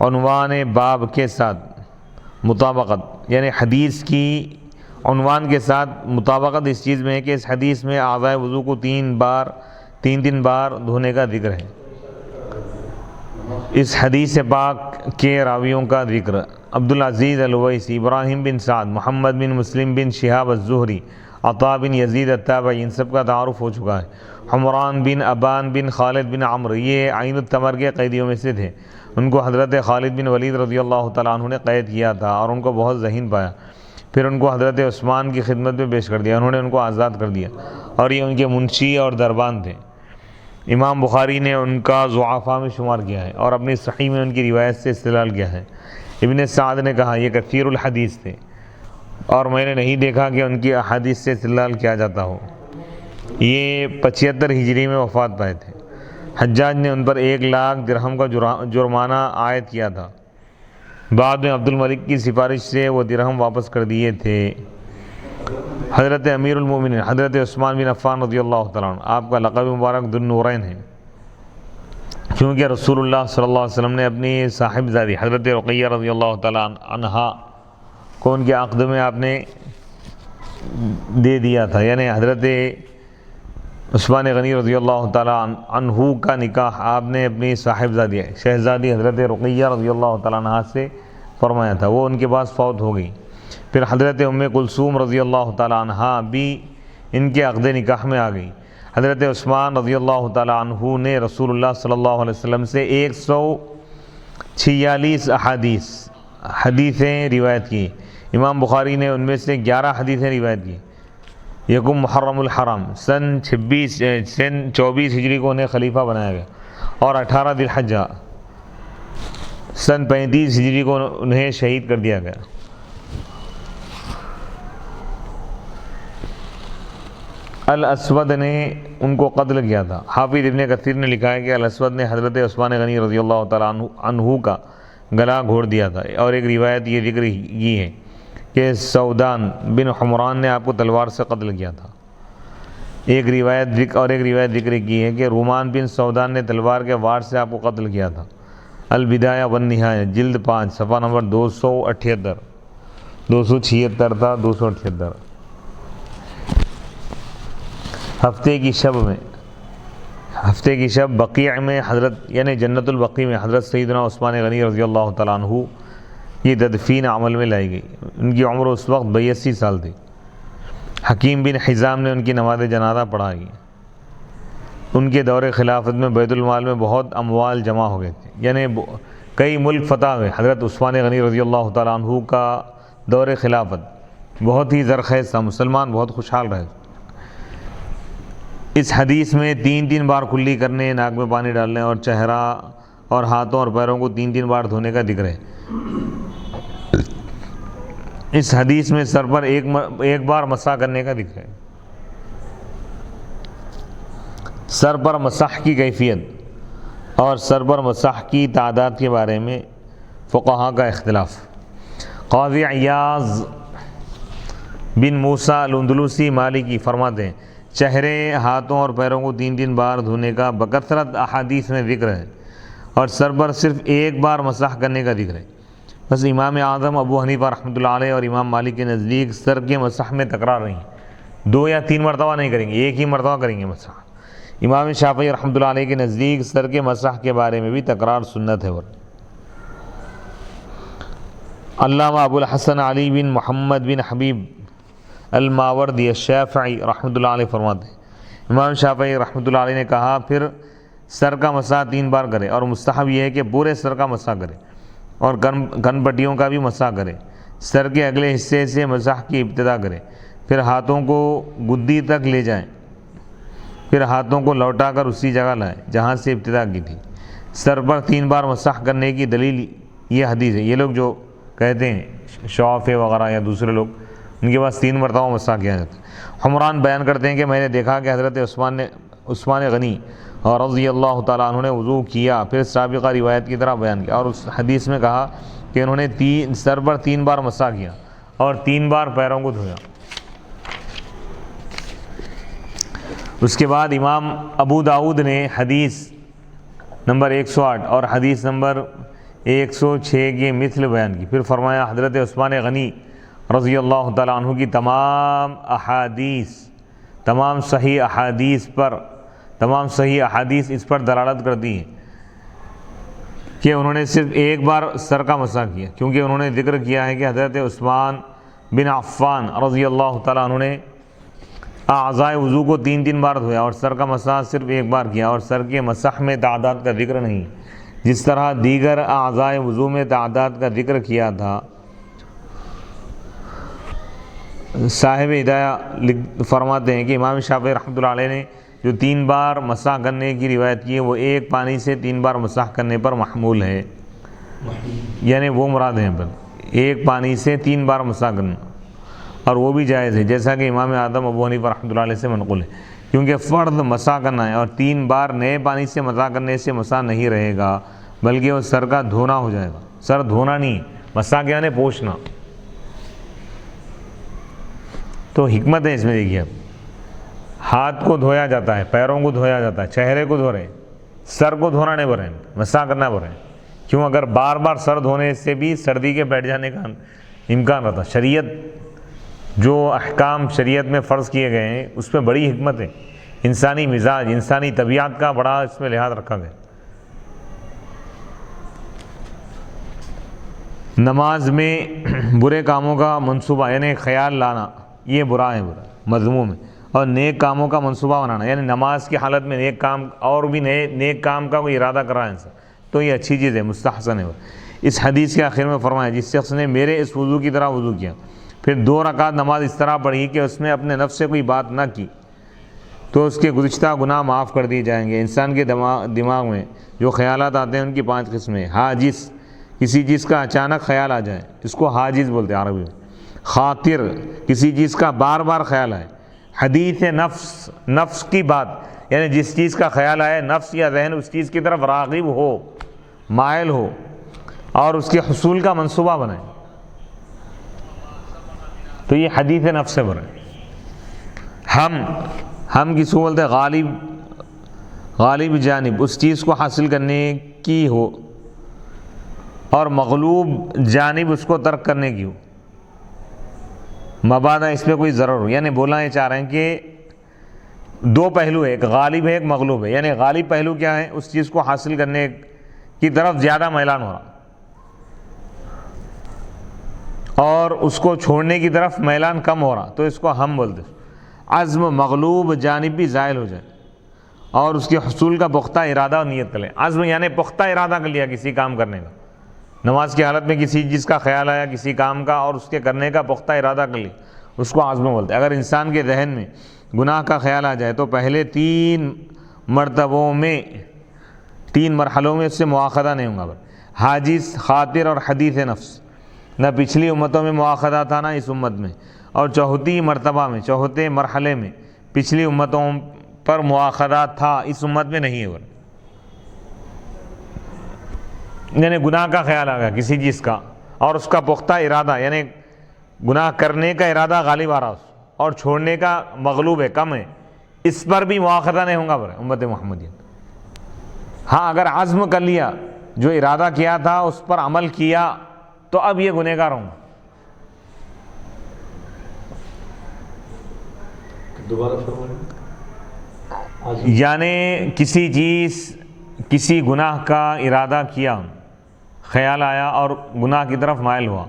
عنوان باب کے ساتھ مطابقت، یعنی حدیث کی عنوان کے ساتھ مطابقت اس چیز میں ہے کہ اس حدیث میں اعضائے وضو کو 3 بار دھونے کا ذکر ہے۔ اس حدیث پاک کے راویوں کا ذکر عبدالعزیز الویسی، ابراہیم بن سعد، محمد بن مسلم بن شہاب الزہری، عطاء بن یزید التابعی، ان سب کا تعارف ہو چکا ہے۔ حمران بن ابان بن خالد بن عمرو یہ عین التمر کے قیدیوں میں سے تھے، ان کو حضرت خالد بن ولید رضی اللہ تعالیٰ عنہ نے قید کیا تھا اور ان کو بہت ذہین پایا، پھر ان کو حضرت عثمان کی خدمت میں پیش کر دیا، انہوں نے ان کو آزاد کر دیا اور یہ ان کے منشی اور دربان تھے۔ امام بخاری نے ان کا ضعفاء میں شمار کیا ہے اور اپنی صحیح میں ان کی روایت سے استدلال کیا ہے۔ ابن سعد نے کہا یہ کثیر الحدیث تھے اور میں نے نہیں دیکھا کہ ان کی احادیث سے استدلال کیا جاتا ہو۔ یہ 75 ہجری میں وفات پائے تھے۔ حجاج نے ان پر 1 لاکھ درہم کا جرمانہ عائد کیا تھا، بعد میں عبد الملک کی سفارش سے وہ درہم واپس کر دیے تھے۔ حضرت امیر المومنین حضرت عثمان بن عفان رضی اللہ تعالیٰ عنہ، آپ کا لقب مبارک ذو النورین ہے، کیونکہ رسول اللہ صلی اللہ علیہ وسلم نے اپنی صاحبزادی حضرت رقیہ رضی اللہ تعالیٰ عنہا کو ان کے عقد میں آپ نے دے دیا تھا، یعنی حضرت عثمان غنی رضی اللہ تعالیٰ عنہ کا نکاح آپ نے اپنی صاحبزادی شہزادی حضرت رقیہ رضی اللہ تعالیٰ عنہ سے فرمایا تھا، وہ ان کے پاس فوت ہو گئی۔ پھر حضرت ام کلثوم رضی اللہ تعالیٰ عنہ بھی ان کے عقد نکاح میں آ گئی۔ حضرت عثمان رضی اللہ تعالیٰ عنہ نے رسول اللہ صلی اللہ علیہ وسلم سے 146 احادیث حدیثیں روایت کی، امام بخاری نے ان میں سے 11 حدیثیں روایت کی۔ یکم محرم الحرام، سن 24 ہجری کو انہیں خلیفہ بنایا گیا، اور 18 ذی الحجہ سن 35 ہجری کو انہیں شہید کر دیا گیا۔ الاسود نے ان کو قتل کیا تھا۔ حافظ ابن کثیر نے لکھا ہے کہ الاسود نے حضرت عثمان غنی رضی اللہ تعالیٰ عنہ کا گلا گھوڑ دیا تھا، اور ایک روایت یہ ذکر کی ہے کہ سودان بن حمران نے آپ کو تلوار سے قتل کیا تھا۔ ایک روایت ذکر کی ہے کہ رومان بن سودان نے تلوار کے وار سے آپ کو قتل کیا تھا۔ البدایہ والنہایہ جلد 5 صفحہ نمبر 278 276 تھا 278۔ ہفتے کی شب بقیع میں حضرت یعنی جنت البقیع میں حضرت سیدنا عثمان غنی رضی اللہ تعالیٰ عنہ کی تدفین عمل میں لائی گئی۔ ان کی عمر اس وقت 82 سال تھی۔ حکیم بن حزام نے ان کی نماز جنازہ پڑھائی۔ ان کے دور خلافت میں بیت المال میں بہت اموال جمع ہو گئے تھے، یعنی کئی ملک فتح ہوئے۔ حضرت عثمان غنی رضی اللہ تعالیٰ عنہ کا دور خلافت بہت ہی زرخیز تھا، مسلمان بہت خوشحال رہے۔ اس حدیث میں 3 بار کلی کرنے، ناک میں پانی ڈالنے، اور چہرہ اور ہاتھوں اور پیروں کو 3 بار دھونے کا ذکر ہے۔ اس حدیث میں سر پر ایک بار مسح کرنے کا ذکر ہے۔ سر پر مسح کی کیفیت اور سر پر مسح کی تعداد کے بارے میں فقہاء کا اختلاف۔ قاضی عیاض بن موسیٰ الاندلسی مالکی فرماتے ہیں چہرے، ہاتھوں اور پیروں کو 3 بار دھونے کا بکثرت احادیث میں ذکر ہے، اور سر پر صرف ایک بار مسح کرنے کا ذکر ہے۔ بس امام اعظم ابو حنیفہ رحمۃ اللہ علیہ اور امام مالک کے نزدیک سر کے مسح میں تکرار نہیں، 2 یا 3 مرتبہ نہیں کریں گے، ایک ہی مرتبہ کریں گے مسح۔ امام شافعی رحمۃ اللہ علیہ کے نزدیک سر کے مسح کے بارے میں بھی تکرار سنت ہے۔ علامہ ابو الحسن علی بن محمد بن حبیب الماوردی الشافعی رحمۃ اللہ علیہ فرماتے ہیں امام شافعی رحمۃ اللہ علیہ نے کہا پھر سر کا مسح 3 بار کرے، اور مستحب یہ ہے کہ پورے سر کا مسح کرے اور کن پٹیوں کا بھی مسح کرے۔ سر کے اگلے حصے سے مسح کی ابتدا کرے، پھر ہاتھوں کو گدی تک لے جائیں، پھر ہاتھوں کو لوٹا کر اسی جگہ لائیں جہاں سے ابتدا کی تھی۔ سر پر 3 بار مسح کرنے کی دلیل یہ حدیث ہے۔ یہ لوگ جو کہتے ہیں شوف وغیرہ یا دوسرے لوگ، ان کے پاس 3 مرتبہ مسح کیا جاتا ہے۔ حمران بیان کرتے ہیں کہ میں نے دیکھا کہ حضرت عثمان غنی اور رضی اللہ تعالیٰ عنہ نے وضو کیا، پھر سابقہ روایت کی طرح بیان کیا، اور اس حدیث میں کہا کہ انہوں نے سر پر 3 بار مسح کیا اور 3 بار پیروں کو دھویا۔ اس کے بعد امام ابو داؤد نے حدیث نمبر 108 اور حدیث نمبر 106 کی مثل بیان کی۔ پھر فرمایا حضرت عثمان غنی رضی اللہ تعالیٰ عنہ کی تمام صحیح احادیث اس پر دلالت کرتی ہیں کہ انہوں نے صرف ایک بار سر کا مسح کیا، کیونکہ انہوں نے ذکر کیا ہے کہ حضرت عثمان بن عفان رضی اللہ تعالیٰ عنہ نے اعضائے وضو کو 3 بار دھویا اور سر کا مسح صرف ایک بار کیا، اور سر کے مسح میں تعداد کا ذکر نہیں، جس طرح دیگر اعضائے وضو میں تعداد کا ذکر کیا تھا۔ صاحب ہدایہ فرماتے ہیں کہ امام شافعی رحمۃ اللہ علیہ نے جو 3 بار مسح کرنے کی روایت کی ہے وہ ایک پانی سے 3 بار مسح کرنے پر محمول ہے، یعنی وہ مراد ہیں پر ایک پانی سے 3 بار مسح کرنا، اور وہ بھی جائز ہے جیسا کہ امام اعظم ابو حنیفہ رحمۃ اللہ علیہ سے منقول ہے، کیونکہ فرض مسح کرنا ہے، اور 3 بار نئے پانی سے مسح کرنے سے مسح نہیں رہے گا بلکہ وہ سر کا دھونا ہو جائے گا۔ سر دھونا نہیں، مسح کیا ہے پوچھنا۔ تو حکمت ہے اس میں، دیکھیے ہاتھ کو دھویا جاتا ہے، پیروں کو دھویا جاتا ہے، چہرے کو دھو رہے ہیں، سر کو دھونا نہیں بول رہے ہیں، مسح کرنا بول رہے ہیں۔ کیوں؟ اگر بار بار سر دھونے سے بھی سردی کے بیٹھ جانے کا امکان رہتا۔ شریعت جو احکام شریعت میں فرض کیے گئے ہیں اس میں بڑی حکمت ہے، انسانی مزاج، انسانی طبیعت کا بڑا اس میں لحاظ رکھا گیا۔ نماز میں برے کاموں کا منصوبہ یعنی خیال لانا یہ برا ہے، مذموم ہے، اور نیک کاموں کا منصوبہ بنانا یعنی نماز کی حالت میں نیک کام اور بھی نیک کام کا کوئی ارادہ کر رہا ہے انسان تو یہ اچھی چیز ہے، مستحسن ہے۔ اس حدیث کے آخر میں فرمایا جس شخص نے میرے اس وضو کی طرح وضو کیا پھر 2 رکعت نماز اس طرح پڑھی کہ اس میں اپنے نفس سے کوئی بات نہ کی تو اس کے گزشتہ گناہ معاف کر دیے جائیں گے۔ انسان کے دماغ میں جو خیالات آتے ہیں ان کی 5 قسمیں: حاجز، کسی چیز کا اچانک خیال آ جائے اس کو حاجز بولتے ہیں عربی میں۔ خاطر، کسی چیز کا بار بار خیال آئے۔ حدیث نفس، نفس کی بات یعنی جس چیز کا خیال آئے نفس یا ذہن اس چیز کی طرف راغب ہو، مائل ہو اور اس کے حصول کا منصوبہ بنائے تو یہ حدیث نفس سے بنے۔ ہم کسی کو بولتے ہیں غالب جانب، اس چیز کو حاصل کرنے کی ہو، اور مغلوب جانب اس کو ترک کرنے کی ہو۔ مبادا اس پہ کوئی ضرر ہو، یعنی بولنا یہ چاہ رہے ہیں کہ 2 پہلو ہے، ایک غالب ہے ایک مغلوب ہے۔ یعنی غالب پہلو کیا ہے؟ اس چیز کو حاصل کرنے کی طرف زیادہ میلان ہو رہا اور اس کو چھوڑنے کی طرف میلان کم ہو رہا تو اس کو ہم بولتے ہیں۔ عزم مغلوب جانب بھی زائل ہو جائے اور اس کے حصول کا پختہ ارادہ اور نیت کر لیں۔ عزم یعنی پختہ ارادہ کر لیا کسی کام کرنے کا، نماز کی حالت میں کسی چیز کا خیال آیا کسی کام کا اور اس کے کرنے کا پختہ ارادہ کر لیا، اس کو عزم بولتے ہیں۔ اگر انسان کے ذہن میں گناہ کا خیال آ جائے تو پہلے 3 مرتبوں میں 3 مرحلوں میں اس سے مواخذہ نہیں ہوگا، حاجز، خاطر اور حدیث نفس۔ نہ پچھلی امتوں میں مواخذہ تھا نہ اس امت میں، اور چوتھی مرتبہ میں، چوتھے مرحلے میں پچھلی امتوں پر مواخذہ تھا، اس امت میں نہیں ہے۔ یعنی گناہ کا خیال آ گیا کسی چیز کا اور اس کا پختہ ارادہ یعنی گناہ کرنے کا ارادہ غالب آ رہا اور چھوڑنے کا مغلوب ہے، کم ہے، اس پر بھی مواخذہ نہیں ہوگا امت محمدیہ۔ ہاں اگر عزم کر لیا، جو ارادہ کیا تھا اس پر عمل کیا تو اب یہ گنہگار ہوں گا۔ دوبارہ فرمائیں۔ یعنی کسی چیز، کسی گناہ کا ارادہ کیا، خیال آیا اور گناہ کی طرف مائل ہوا،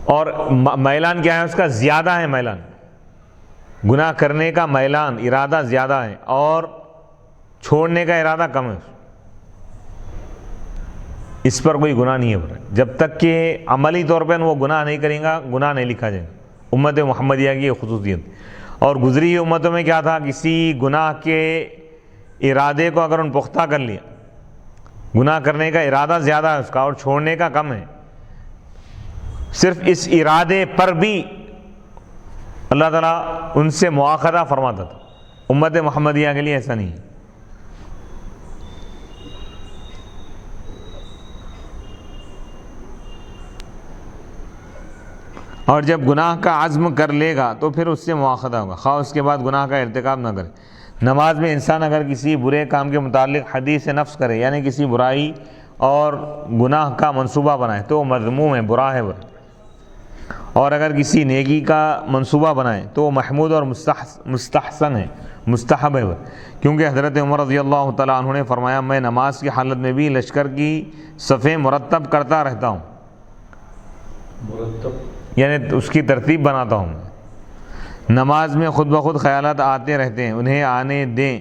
اور میلان کیا ہے اس کا؟ زیادہ ہے میلان، گناہ کرنے کا میلان، ارادہ زیادہ ہے اور چھوڑنے کا ارادہ کم ہے، اس پر کوئی گناہ نہیں ہے۔ جب تک کہ عملی طور پر وہ گناہ نہیں کریں گا گناہ نہیں لکھا جائے گا۔ امت محمدیہ کی یہ خصوصیت۔ اور گزری ہوئی امتوں میں کیا تھا؟ کسی گناہ کے ارادے کو اگر ان پختہ کر لیا، گناہ کرنے کا ارادہ زیادہ ہے اس کا اور چھوڑنے کا کم ہے، صرف اس ارادے پر بھی اللہ تعالیٰ ان سے مواخذہ فرماتا تھا۔ امت محمدیہ کے لیے ایسا نہیں ہے۔ اور جب گناہ کا عزم کر لے گا تو پھر اس سے مواخذہ ہوگا، خواہ اس کے بعد گناہ کا ارتکاب نہ کرے۔ نماز میں انسان اگر کسی برے کام کے متعلق حدیث نفس کرے یعنی کسی برائی اور گناہ کا منصوبہ بنائے تو وہ مذموم ہے، برا ہے، اور اگر کسی نیکی کا منصوبہ بنائے تو وہ محمود اور مستحسن ہے، مستحب ہے، کیونکہ حضرت عمر رضی اللہ تعالیٰ عنہ نے فرمایا میں نماز کی حالت میں بھی لشکر کی صفیں مرتب کرتا رہتا ہوں، مرتب یعنی اس کی ترتیب بناتا ہوں۔ نماز میں خود بخود خیالات آتے رہتے ہیں، انہیں آنے دیں،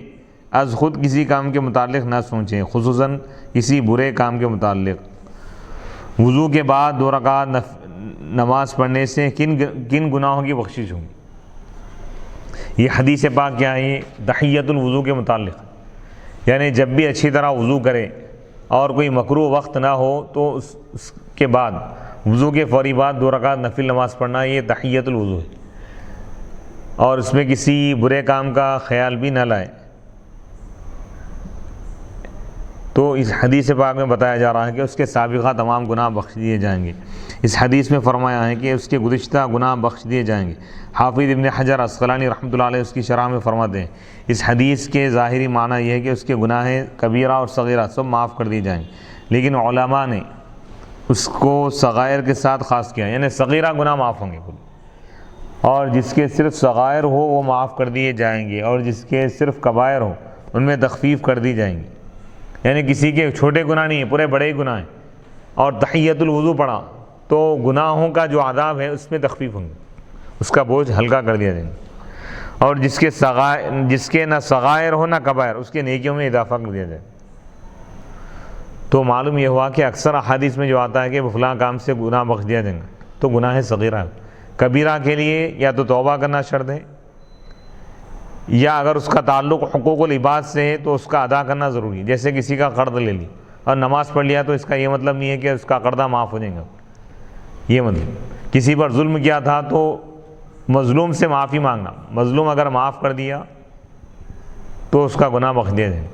از خود کسی کام کے متعلق نہ سوچیں، خصوصاً کسی برے کام کے متعلق۔ وضو کے بعد 2 رکعت نماز پڑھنے سے کن گناہوں کی بخشش ہوگی؟ یہ حدیث پاک کیا ہے؟ تحیۃ الوضو کے متعلق، یعنی جب بھی اچھی طرح وضو کرے اور کوئی مکروہ وقت نہ ہو تو اس کے بعد وضو کے فوری بعد 2 رکعت نفل نماز پڑھنا، یہ تحیۃ الوضو ہے، اور اس میں کسی برے کام کا خیال بھی نہ لائے۔ تو اس حدیث پاک میں بتایا جا رہا ہے کہ اس کے سابقہ تمام گناہ بخش دیے جائیں گے۔ اس حدیث میں فرمایا ہے کہ اس کے گزشتہ گناہ بخش دیے جائیں گے۔ حافظ ابن حجر عسقلانی رحمۃ اللہ علیہ اس کی شرح میں فرماتے ہیں اس حدیث کے ظاہری معنی یہ ہے کہ اس کے گناہ کبیرہ اور صغیرہ سب معاف کر دیے جائیں گے، لیکن علماء نے اس کو صغائر کے ساتھ خاص کیا، یعنی صغیرہ گناہ معاف ہوں گے اور جس کے صرف صغائر ہو وہ معاف کر دیے جائیں گے، اور جس کے صرف کبائر ہو ان میں تخفیف کر دی جائیں گی۔ یعنی کسی کے چھوٹے گناہ نہیں ہیں، پورے بڑے ہی گناہ ہیں اور تحیۃ الوضو پڑھا تو گناہوں کا جو عذاب ہے اس میں تخفیف ہوں گے، اس کا بوجھ ہلکا کر دیا جائے گا، اور جس کے نہ صغائر ہو نہ کبائر اس کے نیکیوں میں اضافہ کر دیا جائے۔ تو معلوم یہ ہوا کہ اکثر احادیث میں جو آتا ہے کہ فلاں کام سے گناہ بخش دیا جائے گا، تو گناہ صغیرہ، کبیرہ کے لیے یا تو توبہ کرنا شرط ہے، یا اگر اس کا تعلق حقوق العباد سے ہے تو اس کا ادا کرنا ضروری ہے۔ جیسے کسی کا قرض لے لی اور نماز پڑھ لیا، تو اس کا یہ مطلب نہیں ہے کہ اس کا قرضہ معاف ہو جائے گا، یہ مطلب کسی پر ظلم کیا تھا تو مظلوم سے معافی مانگنا، مظلوم اگر معاف کر دیا تو اس کا گناہ بخش دیا جائے گا،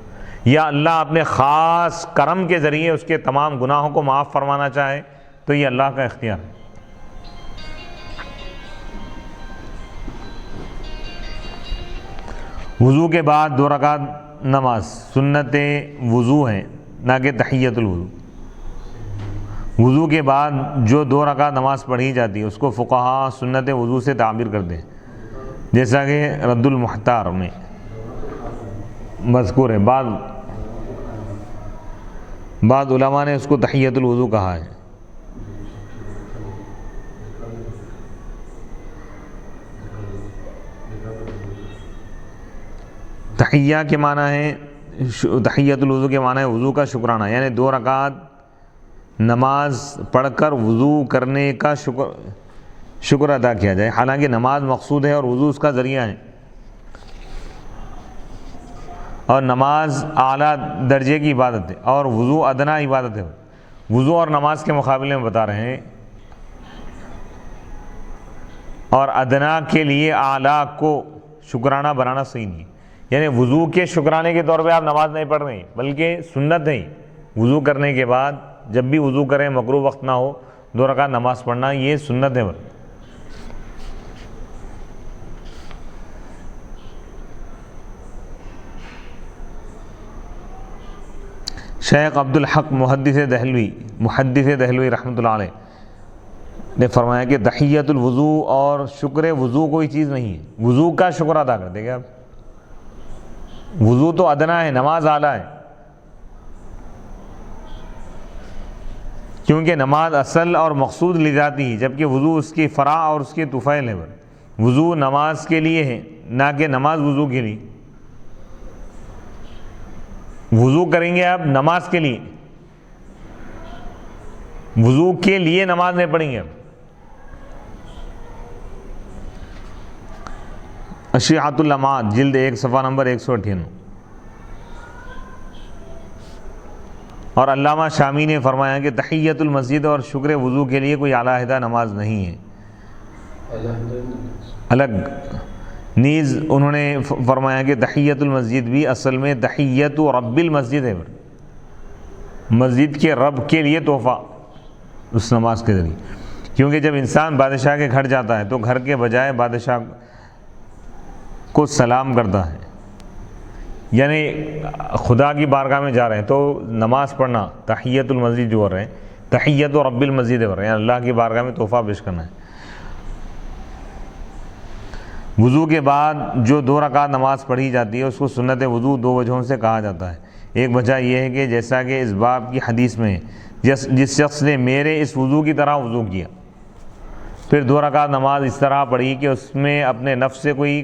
یا اللہ اپنے خاص کرم کے ذریعے اس کے تمام گناہوں کو معاف فرمانا چاہے تو یہ اللہ کا اختیار ہے۔ وضو کے بعد 2 رکعت نماز سنت وضو ہیں، نہ کہ تحیۃ الوضو۔ وضو کے بعد جو 2 رکعت نماز پڑھی جاتی ہے اس کو فقہا سنت وضو سے تعبیر کرتے ہیں، جیسا کہ رد المحتار میں مذکور ہے۔ بعض علماء نے اس کو تحیۃ الوضو کہا ہے۔ تحیہ کے معنی ہے، تحیۃ الوضو کے معنی ہے وضو کا شکرانہ، یعنی 2 رکعت نماز پڑھ کر وضو کرنے کا شکر ادا کیا جائے، حالانکہ نماز مقصود ہے اور وضو اس کا ذریعہ ہے، اور نماز اعلیٰ درجے کی عبادت ہے اور وضو ادنا عبادت ہے۔ وضو اور نماز کے مقابلے میں بتا رہے ہیں، اور ادنا کے لیے اعلیٰ کو شکرانہ بنانا صحیح نہیں ہے، یعنی وضو کے شکرانے کے طور پہ آپ نماز نہیں پڑھ رہے ہیں، بلکہ سنت ہے وضو کرنے کے بعد جب بھی وضو کریں مکروہ وقت نہ ہو 2 رکعت نماز پڑھنا، یہ سنت ہے۔ شیخ عبدالحق محدث دہلوی رحمۃ اللہ علیہ نے فرمایا کہ تحیۃ الوضو اور شکر وضو کوئی چیز نہیں ہے، وضو کا شکر ادا کر دیں گے آپ، وضو تو ادنا ہے، نماز اعلیٰ ہے، کیونکہ نماز اصل اور مقصود لی جاتی ہے، جبکہ وضو اس کی فرع اور اس کی طفیل ہے۔ وضو نماز کے لیے ہے، نہ کہ نماز وضو کے لیے۔ وضو کریں گے آپ نماز کے لیے، وضو کے لیے نماز نہیں پڑھیں گے آپ۔ اشیعۃ اللمعات جلد 1 صفحہ نمبر 198۔ اور علامہ شامی نے فرمایا کہ تحیۃ المسجد اور شکر وضو کے لیے کوئی علیحدہ نماز نہیں ہے، الگ۔ نیز انہوں نے فرمایا کہ تحیۃ المسجد بھی اصل میں تحیۃ رب المسجد ہے، مسجد کے رب کے لیے تحفہ اس نماز کے ذریعے، کیونکہ جب انسان بادشاہ کے گھر جاتا ہے تو گھر کے بجائے بادشاہ کو سلام کرتا ہے، یعنی خدا کی بارگاہ میں جا رہے ہیں تو نماز پڑھنا تحیۃ المسجد جو ہو رہے ہیں، تحیۃ رب المسجد ہو رہے ہیں، اللہ کی بارگاہ میں تحفہ پیش کرنا ہے۔ وضو کے بعد جو 2 رکعت نماز پڑھی جاتی ہے اس کو سنت وضو 2 وجہوں سے کہا جاتا ہے۔ ایک وجہ یہ ہے کہ جیسا کہ اس باب کی حدیث میں جس شخص نے میرے اس وضو کی طرح وضو کیا، پھر 2 رکعت نماز اس طرح پڑھی کہ اس میں اپنے نفس سے کوئی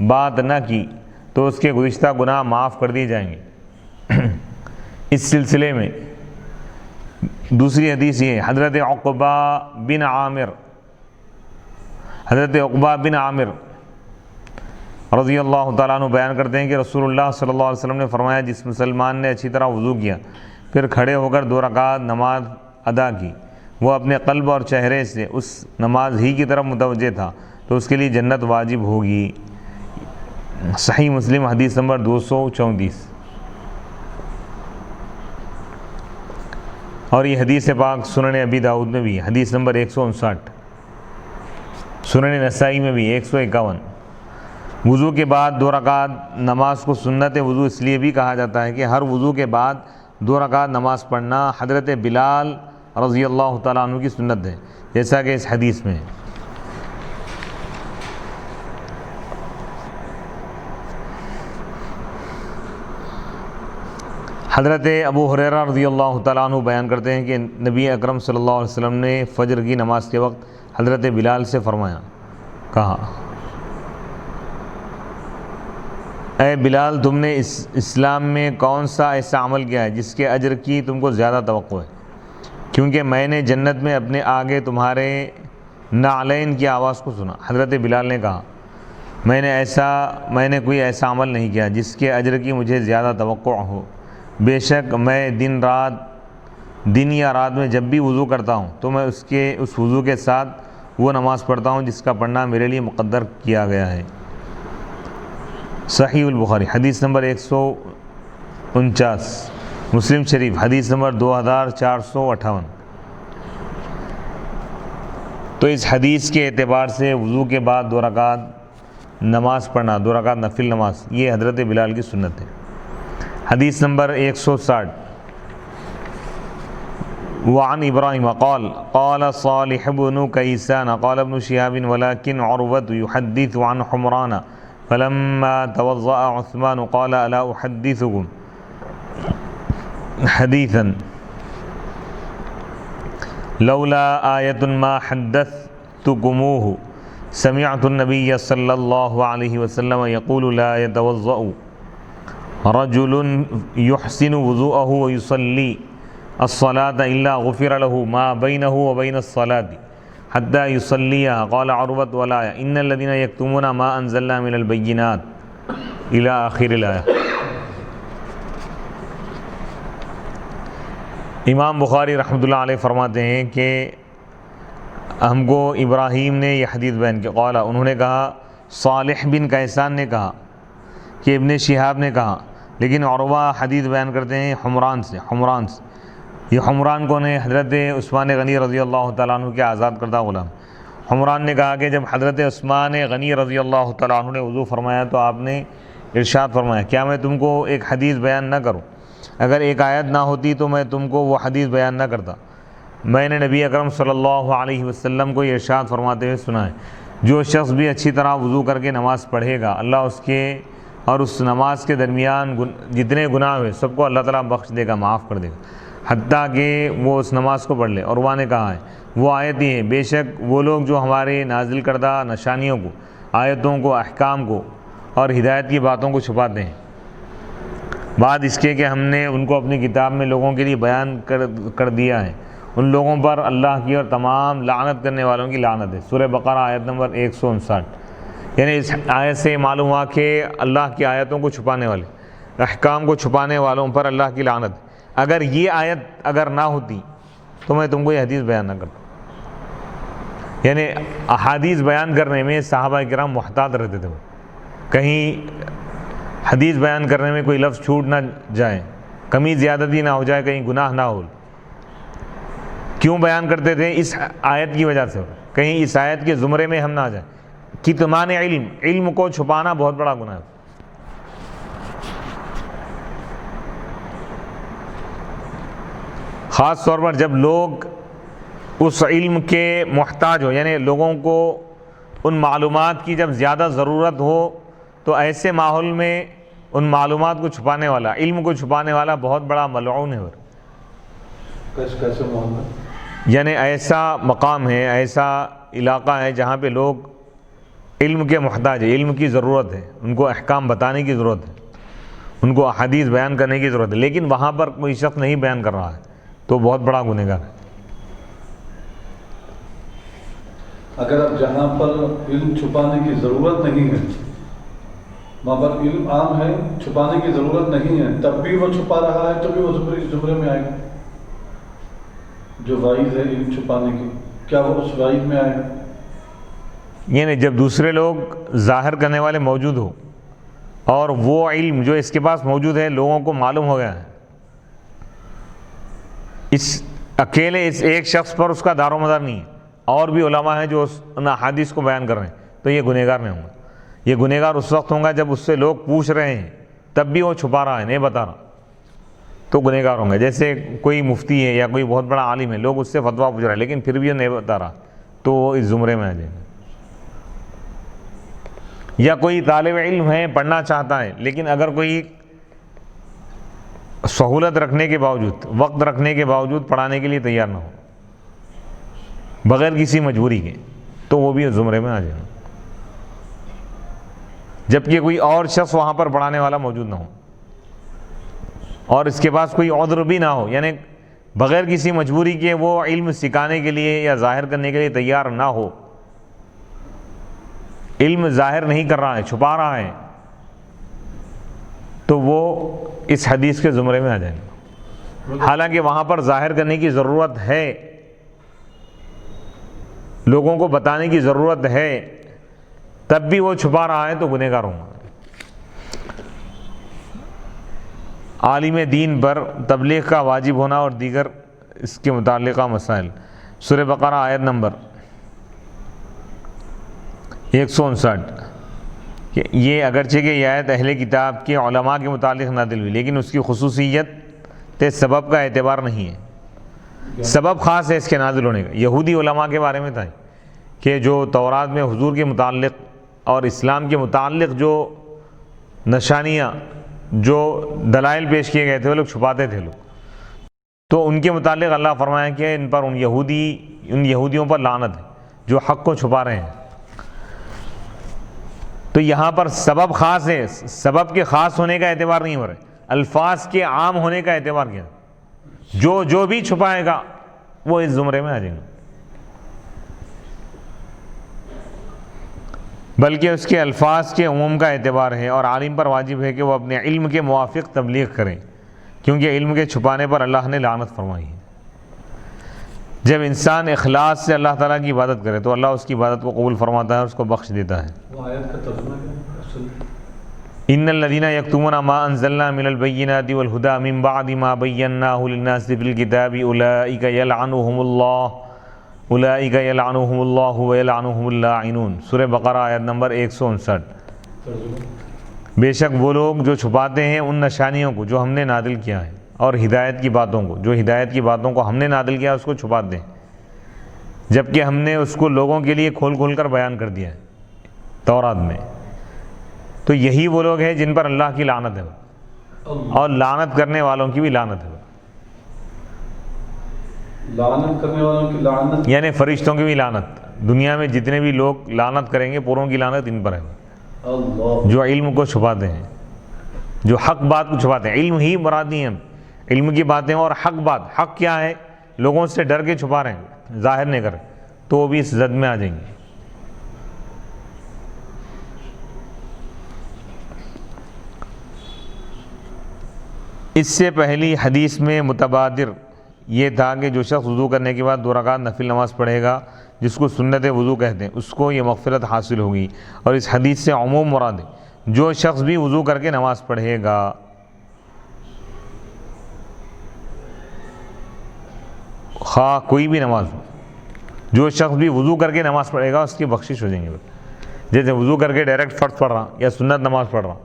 بات نہ کی، تو اس کے گزشتہ گناہ معاف کر دیے جائیں گے۔ اس سلسلے میں دوسری حدیث یہ ہے، حضرت عقبہ بن عامر رضی اللہ تعالیٰ عنہ بیان کرتے ہیں کہ رسول اللہ صلی اللہ علیہ وسلم نے فرمایا، جس مسلمان نے اچھی طرح وضو کیا پھر کھڑے ہو کر 2 رکعت نماز ادا کی، وہ اپنے قلب اور چہرے سے اس نماز ہی کی طرف متوجہ تھا تو اس کے لیے جنت واجب ہوگی۔ صحیح مسلم حدیث نمبر 234۔ اور یہ حدیث پاک سنن ابی داؤد میں بھی حدیث نمبر 159، سنن نسائی میں بھی 151۔ وضو کے بعد 2 رکعت نماز کو سنت وضو اس لیے بھی کہا جاتا ہے کہ ہر وضو کے بعد 2 رکعت نماز پڑھنا حضرت بلال رضی اللہ تعالیٰ عنہ کی سنت ہے، جیسا کہ اس حدیث میں ہے۔ حضرت ابو ہریرہ رضی اللہ تعالیٰ عنہ بیان کرتے ہیں کہ نبی اکرم صلی اللہ علیہ وسلم نے فجر کی نماز کے وقت حضرت بلال سے فرمایا، کہا اے بلال تم نے اسلام میں کون سا ایسا عمل کیا ہے جس کے اجر کی تم کو زیادہ توقع ہے؟ کیونکہ میں نے جنت میں اپنے آگے تمہارے نعلین کی آواز کو سنا۔ حضرت بلال نے کہا میں نے کوئی ایسا عمل نہیں کیا جس کے اجر کی مجھے زیادہ توقع ہو۔ بے شک میں دن یا رات میں جب بھی وضو کرتا ہوں تو میں اس وضو کے ساتھ وہ نماز پڑھتا ہوں جس کا پڑھنا میرے لیے مقدر کیا گیا ہے۔ صحیح البخاری حدیث نمبر 149، مسلم شریف حدیث نمبر 2458۔ تو اس حدیث کے اعتبار سے وضو کے بعد 2 رکعت نماز پڑھنا، 2 رکعت نفل نماز، یہ حضرت بلال کی سنت ہے۔ حدیث نمبر 160، وعن ابراہیم قال صالح بن کیسان قال ابن شهاب ولكن عروة يحدث عن حمران فلما توضأ عثمان قال الا احدثكم حديثا لولا آية ما حدثتكموه سمعت النبي صلى الله عليه وسلم يقول لا يتوضأ رجل يحسن وضوءه ويصلي الصلاة إلا غفر له ما بينه وبين الصلاة حتى يصليها قال عروة ولا إن الذين يكتمون ما أنزلنا من البينات إلى آخر الآية۔ امام بخاری رحمۃ اللہ علیہ فرماتے ہیں کہ ہم کو ابراہیم نے یہ حدیث بیان کی، قال انہوں نے کہا، صالح بن کیسان نے کہا کہ ابن شہاب نے کہا، لیکن عروہ حدیث بیان کرتے ہیں حمران سے۔ یہ حمران کون ہے؟ حضرت عثمان غنی رضی اللہ تعالیٰ عنہ کے آزاد کردہ غلام۔ حمران نے کہا کہ جب حضرت عثمان غنی رضی اللہ تعالیٰ عنہ نے وضو فرمایا تو آپ نے ارشاد فرمایا، کیا میں تم کو ایک حدیث بیان نہ کروں؟ اگر ایک آیت نہ ہوتی تو میں تم کو وہ حدیث بیان نہ کرتا۔ میں نے نبی اکرم صلی اللہ علیہ وسلم کو یہ ارشاد فرماتے ہوئے سنا ہے، جو شخص بھی اچھی طرح وضو کر کے نماز پڑھے گا، اللہ اس کے اور اس نماز کے درمیان جتنے گناہ ہوئے سب کو اللہ تعالیٰ بخش دے گا، معاف کر دے گا، حتیٰ کہ وہ اس نماز کو پڑھ لے۔ اور وہاں نے کہا ہے وہ آیت ہی ہے، بے شک وہ لوگ جو ہمارے نازل کردہ نشانیوں کو، آیتوں کو، احکام کو اور ہدایت کی باتوں کو چھپاتے ہیں، بعد اس کے کہ ہم نے ان کو اپنی کتاب میں لوگوں کے لیے بیان کر دیا ہے، ان لوگوں پر اللہ کی اور تمام لعنت کرنے والوں کی لعنت ہے۔ سورہ بقرہ آیت نمبر 159۔ یعنی اس آیت سے معلوم ہوا کہ اللہ کی آیتوں کو چھپانے والے، احکام کو چھپانے والوں پر اللہ کی لعنت ہے۔ اگر یہ آیت اگر نہ ہوتی تو میں تم کو یہ حدیث بیان نہ کرتا۔ یعنی احادیث بیان کرنے میں صحابہ کرام محتاط رہتے تھے، کہیں حدیث بیان کرنے میں کوئی لفظ چھوٹ نہ جائے، کمی زیادتی نہ ہو جائے، کہیں گناہ نہ ہو۔ کیوں بیان کرتے تھے؟ اس آیت کی وجہ سے، کہیں اس آیت کے زمرے میں ہم نہ آ جائیں۔ کتمان علم کو چھپانا بہت بڑا گناہ ہے۔ خاص طور پر جب لوگ اس علم کے محتاج ہو، یعنی لوگوں کو ان معلومات کی جب زیادہ ضرورت ہو، تو ایسے ماحول میں ان معلومات کو چھپانے والا، علم کو چھپانے والا بہت بڑا ملعون ہے۔ کیسے محمد؟ یعنی ایسا مقام ہے، ایسا علاقہ ہے جہاں پہ لوگ علم کے محتاج ہیں، علم کی ضرورت ہے، ان کو احکام بتانے کی ضرورت ہے، ان کو احادیث بیان کرنے کی ضرورت ہے، لیکن وہاں پر کوئی شخص نہیں بیان کر رہا ہے تو بہت بڑا گنہگار ہے۔ اگر اب جہاں پر علم چھپانے کی ضرورت نہیں ہے، وہاں پر علم عام ہے، چھپانے کی ضرورت نہیں ہے، تب بھی وہ چھپا رہا ہے تو بھی وہ زمرے میں آئے گا۔ جو وعید ہے علم چھپانے کی، کیا وہ اس وعید میں آئے گا؟ یعنی جب دوسرے لوگ ظاہر کرنے والے موجود ہو اور وہ علم جو اس کے پاس موجود ہے لوگوں کو معلوم ہو گیا ہے، اس ایک شخص پر اس کا دار و مدار نہیں ہے، اور بھی علماء ہیں جو ان احادیث کو بیان کر رہے ہیں، تو یہ گنہگار نہیں ہوں گا۔ یہ گنہگار اس وقت ہوں گا جب اس سے لوگ پوچھ رہے ہیں تب بھی وہ چھپا رہا ہے، نہیں بتا رہا، تو گنہگار ہوں گے۔ جیسے کوئی مفتی ہے یا کوئی بہت بڑا عالم ہے، لوگ اس سے فتویٰ پوچھ رہے ہیں لیکن پھر بھی وہ نہیں بتا رہا، تو وہ اس زمرے میں آ جائے گا۔ یا کوئی طالب علم ہے، پڑھنا چاہتا ہے، لیکن اگر کوئی سہولت رکھنے کے باوجود، وقت رکھنے کے باوجود پڑھانے کے لیے تیار نہ ہو بغیر کسی مجبوری کے، تو وہ بھی اس زمرے میں آ جائے گا۔ جبکہ کوئی اور شخص وہاں پر پڑھانے والا موجود نہ ہو اور اس کے پاس کوئی عذر بھی نہ ہو، یعنی بغیر کسی مجبوری کے وہ علم سکھانے کے لیے یا ظاہر کرنے کے لیے تیار نہ ہو، علم ظاہر نہیں کر رہا ہے، چھپا رہا ہے، تو وہ اس حدیث کے زمرے میں آ جائیں گے۔ حالانکہ وہاں پر ظاہر کرنے کی ضرورت ہے، لوگوں کو بتانے کی ضرورت ہے، تب بھی وہ چھپا رہا ہے تو گنہگار ہوگا۔ عالم دین پر تبلیغ کا واجب ہونا اور دیگر اس کے متعلقہ مسائل۔ سورہ بقرہ آیت نمبر 159 کہ یہ اگرچہ کہ یہ آیت اہل کتاب کے علماء کے متعلق نازل ہوئی، لیکن اس کی خصوصیت سبب کا اعتبار نہیں ہے، سبب خاص ہے اس کے نازل ہونے کا۔ یہودی علماء کے بارے میں تھا کہ جو تورات میں حضور کے متعلق اور اسلام کے متعلق جو نشانیاں، جو دلائل پیش کیے گئے تھے، وہ لوگ چھپاتے تھے لوگ، تو ان کے متعلق اللہ فرمایا کہ ان پر ان یہودیوں پر لعنت ہے جو حق کو چھپا رہے ہیں۔ تو یہاں پر سبب خاص ہے، سبب کے خاص ہونے کا اعتبار نہیں ہو رہا ہے، الفاظ کے عام ہونے کا اعتبار کیا، جو بھی چھپائے گا وہ اس زمرے میں آ جائے گا، بلکہ اس کے الفاظ کے عموم کا اعتبار ہے، اور عالم پر واجب ہے کہ وہ اپنے علم کے موافق تبلیغ کریں، کیونکہ علم کے چھپانے پر اللہ نے لعنت فرمائی ہے۔ جب انسان اخلاص سے اللہ تعالیٰ کی عبادت کرے تو اللہ اس کی عبادت کو قبول فرماتا ہے اور اس کو بخش دیتا ہے۔ وہ آیت کا ترجمہ کیا ہے؟ ان الذين يكتمون ما انزلنا من البينات والهدى من بعد ما بيناه للناس في الكتاب اولئك يلعنهم الله ويلعنهم اللاعنون۔ سورہ بقرہ آیت نمبر 159۔ ترجمہ بے شک وہ لوگ جو چھپاتے ہیں ان نشانیوں کو جو ہم نے نازل کیا ہے، اور ہدایت کی باتوں کو، جو ہدایت کی باتوں کو ہم نے نازل کیا اس کو چھپاتے ہیں، جبکہ ہم نے اس کو لوگوں کے لیے کھول کھول کر بیان کر دیا ہے تورات میں۔ تو یہی وہ لوگ ہیں جن پر اللہ کی لعنت ہے، اور لعنت کرنے والوں کی بھی لعنت ہے، لعنت کرنے والوں کی لعنت، یعنی فرشتوں کی بھی لعنت۔ دنیا میں جتنے بھی لوگ لعنت کریں گے پوروں کی لعنت ان پر ہے، اللہ، جو علم کو چھپاتے ہیں، جو حق بات کو چھپاتے ہیں۔ علم ہی مرادی ہیں، علم کی باتیں اور حق بات۔ حق کیا ہے؟ لوگوں سے ڈر کے چھپا رہے ہیں، ظاہر نہیں کر رہے، تو وہ بھی اس زد میں آ جائیں گے۔ اس سے پہلی حدیث میں متبادر یہ تھا کہ جو شخص وضو کرنے کے بعد 2 رکعت نفل نماز پڑھے گا، جس کو سنت وضو کہتے ہیں، اس کو یہ مغفرت حاصل ہوگی، اور اس حدیث سے عموم مراد ہے جو شخص بھی وضو کر کے نماز پڑھے گا، خواہ کوئی بھی نماز ہو، جو شخص بھی وضو کر کے نماز پڑھے گا اس کی بخشش ہو جائیں گے۔ جیسے وضو کر کے ڈائریکٹ فرض پڑھ رہا یا سنت نماز پڑھ رہا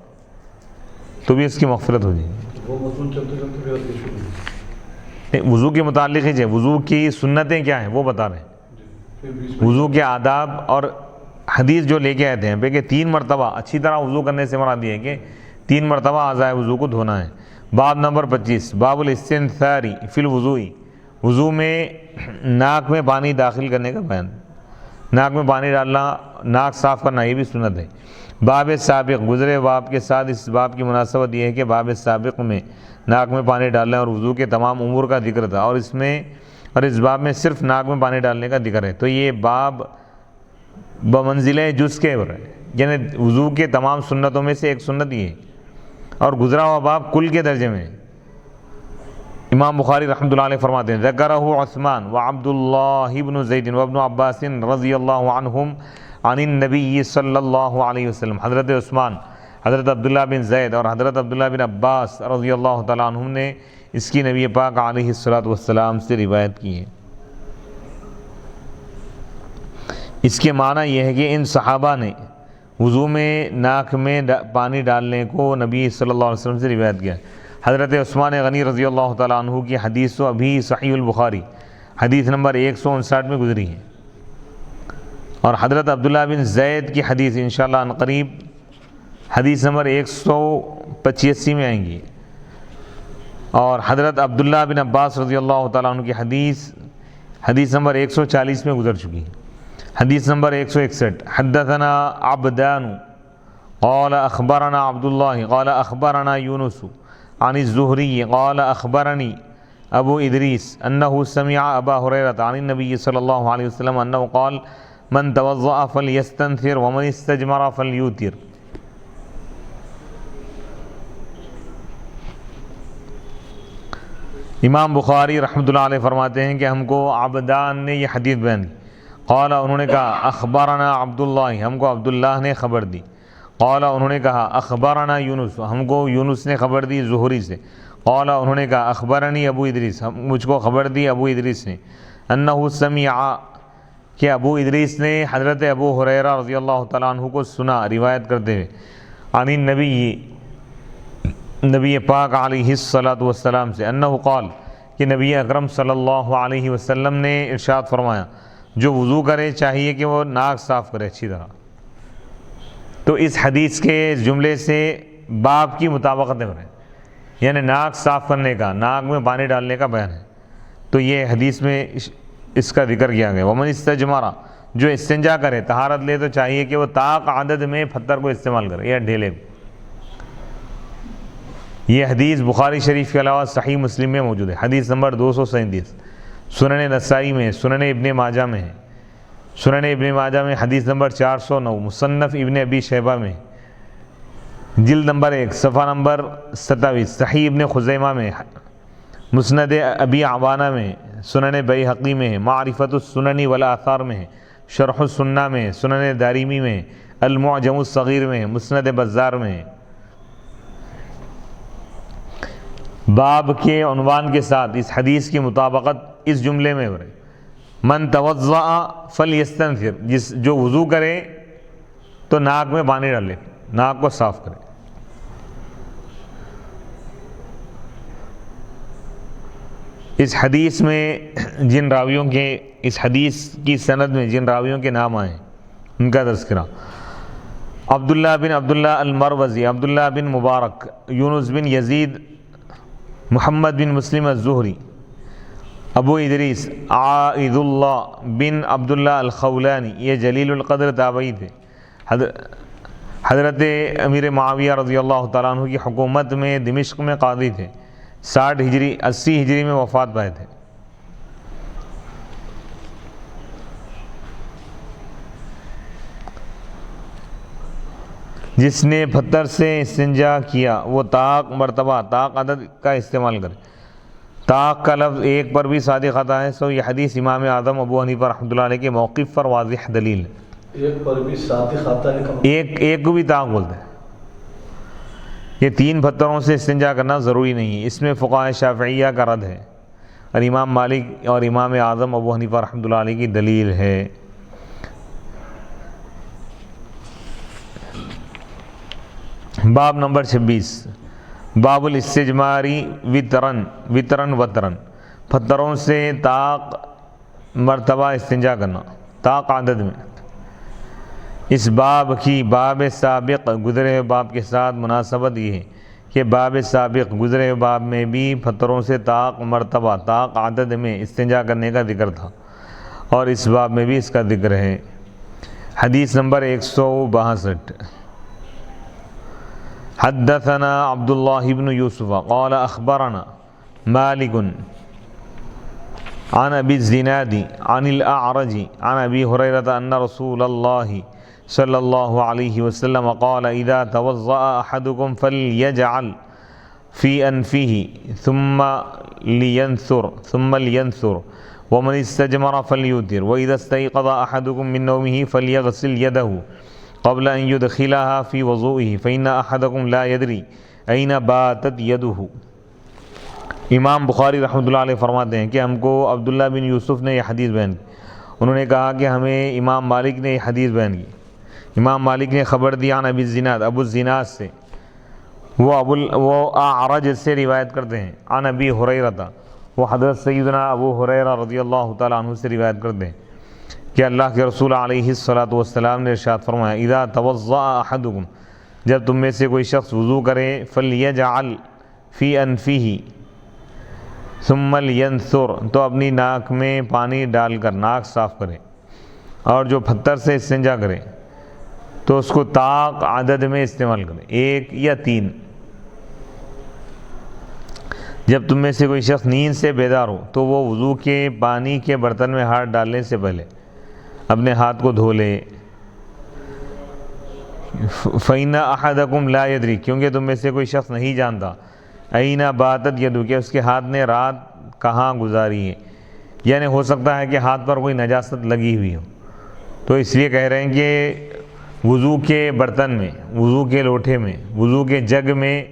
تو بھی اس کی مغفرت ہو جائے گی۔ وہ مضمون چلتے چلتے پھر آگے شروع نہیں، وضو کے متعلق ہی وضو کی سنتیں کیا ہیں وہ بتا رہے ہیں، پھر بیچ میں وضو کے آداب، اور حدیث جو لے کے آتے ہیں کہ 3 مرتبہ اچھی طرح وضو کرنے سے مراد یہ ہے کہ 3 مرتبہ اعضائے وضو کو دھونا ہے۔ باب نمبر 25، باب الاستنثار فی الوضوء، وضو میں ناک میں پانی داخل کرنے کا بیان۔ ناک میں پانی ڈالنا، ناک صاف کرنا، یہ بھی سنت ہے۔ باب سابق، گزرے باب کے ساتھ اس باب کی مناسبت یہ ہے کہ باب سابق میں ناک میں پانی ڈالنے اور وضو کے تمام امور کا ذکر تھا، اور اس باب میں صرف ناک میں پانی ڈالنے کا ذکر ہے۔ تو یہ باب بمنزلہ جز کے ہے، یعنی وضو کے تمام سنتوں میں سے ایک سنت یہ ہے، اور گزرا ہوا باب کل کے درجے میں ہے۔ امام بخاری رحمۃ اللہ علیہ فرماتے ہیں ذکرہ عثمان وعبد اللہ بن زید وابن عباس رضی اللہ عنہم عن النبی صلی اللہ علیہ وسلم۔ حضرت عثمان، حضرت عبداللہ بن زید اور حضرت عبداللہ بن عباس رضی اللہ تعالیٰ عنہم نے اس کی نبی پاک علیہ الصلوۃ والسلام سے روایت کی ہے۔ اس کے معنی یہ ہے کہ ان صحابہ نے وضو میں ناک میں پانی ڈالنے کو نبی صلی اللہ علیہ وسلم سے روایت کیا۔ حضرت عثمان غنی رضی اللہ تعالیٰ عنہ کی حدیث تو ابھی صحیح البخاری حدیث نمبر 159 میں گزری ہے، اور حضرت عبداللہ بن زید کی حدیث انشاءاللہ عنقریب حدیث نمبر 185 میں آئیں گی، اور حضرت عبداللہ بن عباس رضی اللہ تعالیٰ عنہ کی حدیث نمبر 140 میں گزر چکی ہے۔ حدیث نمبر 161، حدثنا عبدان قال أخبرنا عبد الله قال أخبرنا يونس عن الزهري قال أخبرني أبو إدريس أنه سمع أبا هريرة عن النبي صلى الله عليه وسلم أنه قال من توضأ فليستنثر ومن استجمر فليوتر. امام بخاری رحمۃ اللہ علیہ فرماتے ہیں کہ ہم کو عبدان نے یہ حدیث بیان کی. قال انہوں نے کہا اخبرنا عبداللہ ہم کو عبداللہ نے خبر دی. قال انہوں نے کہا اخبرنا یونس ہم کو یونس نے خبر دی زہری سے. قال انہوں نے کہا اخبرنی ابو ادریس مجھ کو خبر دی ابو ادریس نے انہ سمع کہ ابو ادریس نے حضرت ابو ہریرہ رضی اللہ تعالیٰ عنہ کو سنا روایت کرتے ہوئے عن نبی پاک علیہ الصلاۃ والسلام سے انہ قال کہ نبی اکرم صلی اللہ علیہ وسلم نے ارشاد فرمایا جو وضو کرے چاہیے کہ وہ ناک صاف کرے اچھی طرح. تو اس حدیث کے جملے سے باب کی مطابقت ہے یعنی ناک صاف کرنے کا ناک میں پانی ڈالنے کا بیان ہے. تو یہ حدیث میں اس کا ذکر کیا گیا. ومن استجمارا جو استنجا کرے طہارت لے تو چاہیے کہ وہ طاق عدد میں پتھر کو استعمال کرے یا ڈھیلے کو. یہ حدیث بخاری شریف کے علاوہ صحیح مسلم میں موجود ہے. حدیث نمبر 237 سنن نسائی میں سنن ابن ماجہ میں ہے. سنن ابن ماجہ میں حدیث نمبر 409 مصنف ابن ابی شیبہ میں جلد نمبر 1 صفحہ نمبر 27 صحیح ابن خزیمہ میں مسند ابی عوانہ میں سنن بیہقی میں معرفت السنن والآثار میں شرح السنہ میں سنن دارمی میں المعجم الصغیر میں مسند بزار میں. باب کے عنوان کے ساتھ اس حدیث کی مطابقت اس جملے میں ہے من توضأ فلیستنثر جو وضو کرے تو ناک میں پانی ڈالے ناک کو صاف کرے. اس حدیث میں جن راویوں کے اس حدیث کی سند میں جن راویوں کے نام آئے ان کا تذکرہ عبداللہ بن عبداللہ المروزی عبداللہ بن مبارک یونس بن یزید محمد بن مسلم الزہری ابو ادریس عائد اللہ بن عبداللہ الخولانی یہ جلیل القدر تابعی تھے. حضرت امیر معاویہ رضی اللہ تعالیٰ عنہ کی حکومت میں دمشق میں قاضی تھے. 60 ہجری 80 ہجری میں وفات پائے تھے. جس نے پتھر سے استنجا کیا وہ طاق مرتبہ طاق عدد کا استعمال کرے. طاق کا لفظ ایک پر بھی صادق آتا ہے سو یہ حدیث امام اعظم ابو حنیفہ رحمۃ اللہ علیہ کے موقف پر واضح دلیل ہے. ایک پر بھی صادق آتا ہے ایک کو بھی طاق بولتے ہیں. یہ 3 پتھروں سے استنجا کرنا ضروری نہیں ہے. اس میں فقہاء شافعیہ کا رد ہے اور امام مالک اور امام اعظم ابو حنیفہ رحمۃ اللہ علیہ کی دلیل ہے. باب نمبر 26 باب الاستجماری وطرن پتھروں سے طاق مرتبہ استنجا کرنا طاق عدد میں. اس باب کی باب سابق گزرے ہوئے باب کے ساتھ مناسبت یہ ہے کہ باب سابق گزرے ہوئے باب میں بھی پتھروں سے طاق مرتبہ طاق عدد میں استنجا کرنے کا ذکر تھا اور اس باب میں بھی اس کا ذکر ہے. حدیث نمبر 162 حدثنا عبد الله بن يوسف قال أخبرنا مالك عن أبي الزناد عن الأعرج عن أبي هريرة أن رسول الله صلى الله عليه وسلم قال إذا توضأ أحدكم فليجعل في أنفه ثم لينثر ومن استجمر فليوتر وإذا استيقظ أحدكم من نومه فليغسل يده قبل ان يدخلها في وضوئه فإن أحدكم لا يدري أين باتت يده. امام بخاری رحمۃ اللہ علیہ فرماتے ہیں کہ ہم کو عبداللہ بن یوسف نے یہ حدیث بیان کی. انہوں نے کہا کہ ہمیں امام مالک نے یہ حدیث بیان کی. امام مالک نے خبر دی عن ابی الزناد ابو الزناد سے وہ اعرج سے روایت کرتے ہیں عن ابی ہریرہ وہ حضرت سیدنا ابو ہریرہ رضی اللہ تعالیٰ عنہ سے روایت کرتے ہیں کہ اللہ کے رسول علیہ الصلاۃ والسلام نے ارشاد فرمایا اذا توضأ احدکم جب تم میں سے کوئی شخص وضو کرے فلیجعل فی انفہ ثم لینثر تو اپنی ناک میں پانی ڈال کر ناک صاف کرے اور جو پتھر سے استنجا کرے تو اس کو طاق عدد میں استعمال کریں، 1 یا 3۔ جب تم میں سے کوئی شخص نیند سے بیدار ہو تو وہ وضو کے پانی کے برتن میں ہاتھ ڈالنے سے پہلے اپنے ہاتھ کو دھو لے۔ فَإِنَّ أَحَدَكُمْ لَا يَدْرِي، کیونکہ تم میں سے کوئی شخص نہیں جانتا، أَيْنَ بَاتَتْ يَدُهُ، کہ اس کے ہاتھ نے رات کہاں گزاری ہے، یعنی ہو سکتا ہے کہ ہاتھ پر کوئی نجاست لگی ہوئی ہو، تو اس لیے کہہ رہے ہیں کہ وضو کے برتن میں، وضو کے لوٹے میں، وضو کے جگ میں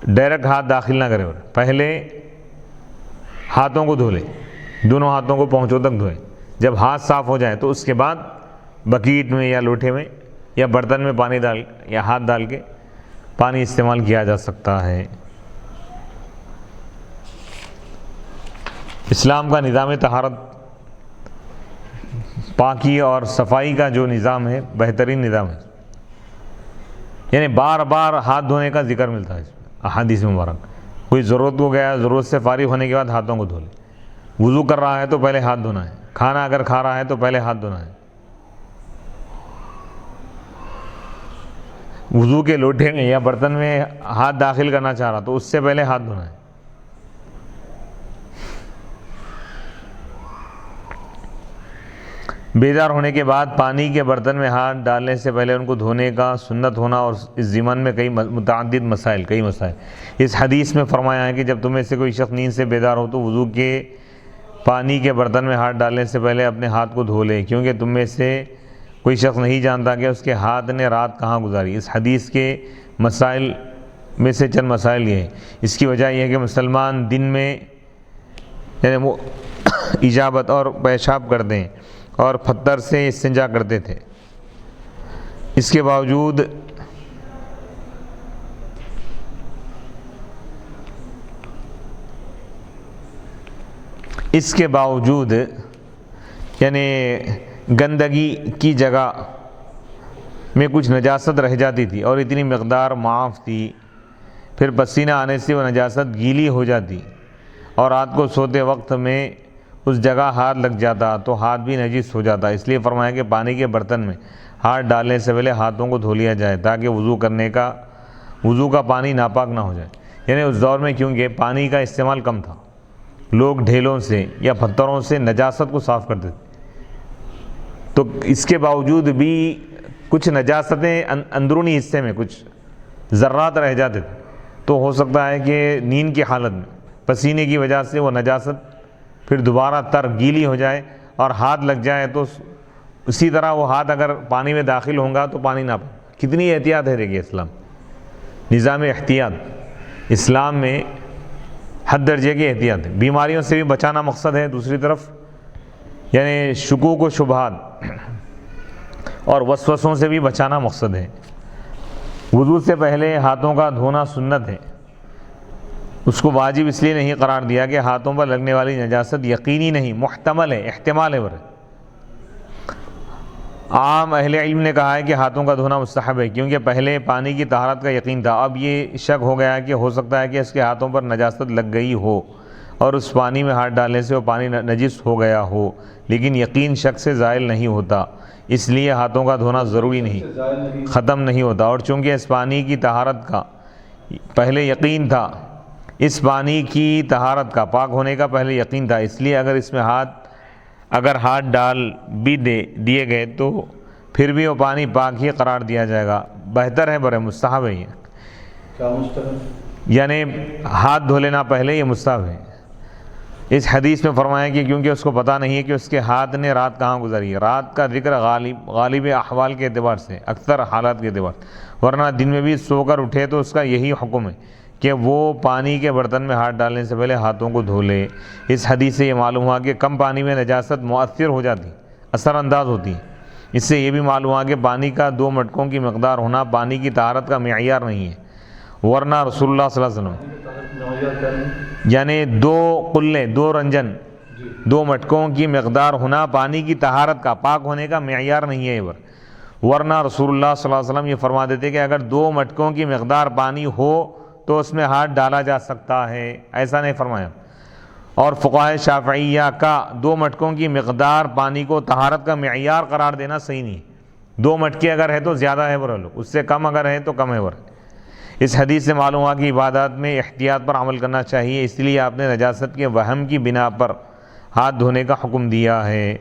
ڈائریکٹ ہاتھ داخل نہ کرے، پہلے ہاتھوں کو دھو لے، دونوں ہاتھوں کو پہنچوں تک دھوئیں۔ جب ہاتھ صاف ہو جائے تو اس کے بعد بکیٹ میں یا لوٹے میں یا برتن میں پانی ڈال یا ہاتھ ڈال کے پانی استعمال کیا جا سکتا ہے۔ اسلام کا نظام طہارت، پاکی اور صفائی کا جو نظام ہے بہترین نظام ہے، یعنی بار بار ہاتھ دھونے کا ذکر ملتا ہے اس میں احادیث مبارک۔ کوئی ضرورت کو گیا، ضرورت سے فارغ ہونے کے بعد ہاتھوں کو دھو لے، وضو کر رہا ہے تو پہلے ہاتھ دھونا ہے، کھانا اگر کھا رہا ہے تو پہلے ہاتھ دھونا ہے، وضو کے لوٹے میں یا برتن میں ہاتھ داخل کرنا چاہ رہا تو اس سے پہلے ہاتھ دھونا ہے۔ بیدار ہونے کے بعد پانی کے برتن میں ہاتھ ڈالنے سے پہلے ان کو دھونے کا سنت ہونا، اور اس ضمن میں کئی مسائل اس حدیث میں فرمایا ہے کہ جب تم میں سے کوئی شخص نیند سے بیدار ہو تو وضو کے پانی کے برتن میں ہاتھ ڈالنے سے پہلے اپنے ہاتھ کو دھو لے، کیونکہ تم میں سے کوئی شخص نہیں جانتا کہ اس کے ہاتھ نے رات کہاں گزاری۔ اس حدیث کے مسائل میں سے چند مسائل یہ ہیں۔ اس کی وجہ یہ ہے کہ مسلمان دن میں یعنی وہ اجابت اور پیشاب کرتے ہیں اور پتھر سے استنجا کرتے تھے، اس کے باوجود یعنی گندگی کی جگہ میں کچھ نجاست رہ جاتی تھی اور اتنی مقدار معاف تھی، پھر پسینہ آنے سے وہ نجاست گیلی ہو جاتی اور رات کو سوتے وقت میں اس جگہ ہاتھ لگ جاتا تو ہاتھ بھی نجس ہو جاتا۔ اس لیے فرمایا کہ پانی کے برتن میں ہاتھ ڈالنے سے پہلے ہاتھوں کو دھو لیا جائے تاکہ وضو کا پانی ناپاک نہ ہو جائے۔ یعنی اس دور میں کیونکہ پانی کا استعمال کم تھا، لوگ ڈھیلوں سے یا پتھروں سے نجاست کو صاف کرتے تھے، تو اس کے باوجود بھی کچھ نجاستیں اندرونی حصے میں کچھ ذرات رہ جاتے تھے، تو ہو سکتا ہے کہ نیند کی حالت میں پسینے کی وجہ سے وہ نجاست پھر دوبارہ گیلی ہو جائے اور ہاتھ لگ جائے، تو اسی طرح وہ ہاتھ اگر پانی میں داخل ہوں گا تو پانی نہ پائے۔ کتنی احتیاط ہے دیکھیے اسلام، نظام احتیاط اسلام میں حد درجے کی احتیاط ہے۔ بیماریوں سے بھی بچانا مقصد ہے، دوسری طرف یعنی شکوک و شبہات اور وسوسوں سے بھی بچانا مقصد ہے۔ وضو سے پہلے ہاتھوں کا دھونا سنت ہے، اس کو واجب اس لیے نہیں قرار دیا کہ ہاتھوں پر لگنے والی نجاست یقینی نہیں، محتمل ہے، احتمال ہے۔ عام اہل علم نے کہا ہے کہ ہاتھوں کا دھونا مستحب ہے، کیونکہ پہلے پانی کی طہارت کا یقین تھا، اب یہ شک ہو گیا کہ ہو سکتا ہے کہ اس کے ہاتھوں پر نجاست لگ گئی ہو اور اس پانی میں ہاتھ ڈالنے سے وہ پانی نجس ہو گیا ہو، لیکن یقین شک سے زائل نہیں ہوتا، اس لیے ہاتھوں کا دھونا ضروری نہیں، ختم نہیں ہوتا۔ اور چونکہ اس پانی کی طہارت کا پہلے یقین تھا، اس پانی کی طہارت کا پاک ہونے کا پہلے یقین تھا، اس لیے اگر اس میں ہاتھ ڈال بھی دیے گئے تو پھر بھی وہ پانی پاک ہی قرار دیا جائے گا۔ بہتر ہے، برے مستحب ہے یہ، کیا مستحب؟ یعنی ہاتھ دھو لینا پہلے یہ مستحب ہے۔ اس حدیث میں فرمایا کہ کیونکہ اس کو پتہ نہیں ہے کہ اس کے ہاتھ نے رات کہاں گزاری ہے۔ رات کا ذکر غالب احوال کے اعتبار سے، اکثر حالات کے اعتبار سے، ورنہ دن میں بھی سو کر اٹھے تو اس کا یہی حکم ہے کہ وہ پانی کے برتن میں ہاتھ ڈالنے سے پہلے ہاتھوں کو دھو لے۔ اس حدیث سے یہ معلوم ہوا کہ کم پانی میں نجاست مؤثر ہو جاتی، اثر انداز ہوتی ہے۔ اس سے یہ بھی معلوم ہوا کہ پانی کا 2 مٹکوں کی مقدار ہونا پانی کی طہارت کا معیار نہیں ہے، ورنہ رسول اللہ صلی اللہ علیہ وسلم یعنی 2 قلے 2 رنجن 2 مٹکوں کی مقدار ہونا پانی کی طہارت کا پاک ہونے کا معیار نہیں ہے، ورنہ رسول اللہ صلی اللہ علیہ وسلم یہ فرما دیتے کہ اگر 2 مٹکوں کی مقدار پانی ہو تو اس میں ہاتھ ڈالا جا سکتا ہے، ایسا نہیں فرمایا۔ اور فقہائے شافعیہ کا 2 مٹکوں کی مقدار پانی کو طہارت کا معیار قرار دینا صحیح نہیں، 2 مٹکے اگر ہے تو زیادہ ہے برا لو، اس سے کم اگر ہے تو کم ہے برا۔ اس حدیث سے معلوم ہوا کہ عبادات میں احتیاط پر عمل کرنا چاہیے، اس لیے آپ نے نجاست کے وہم کی بنا پر ہاتھ دھونے کا حکم دیا ہے۔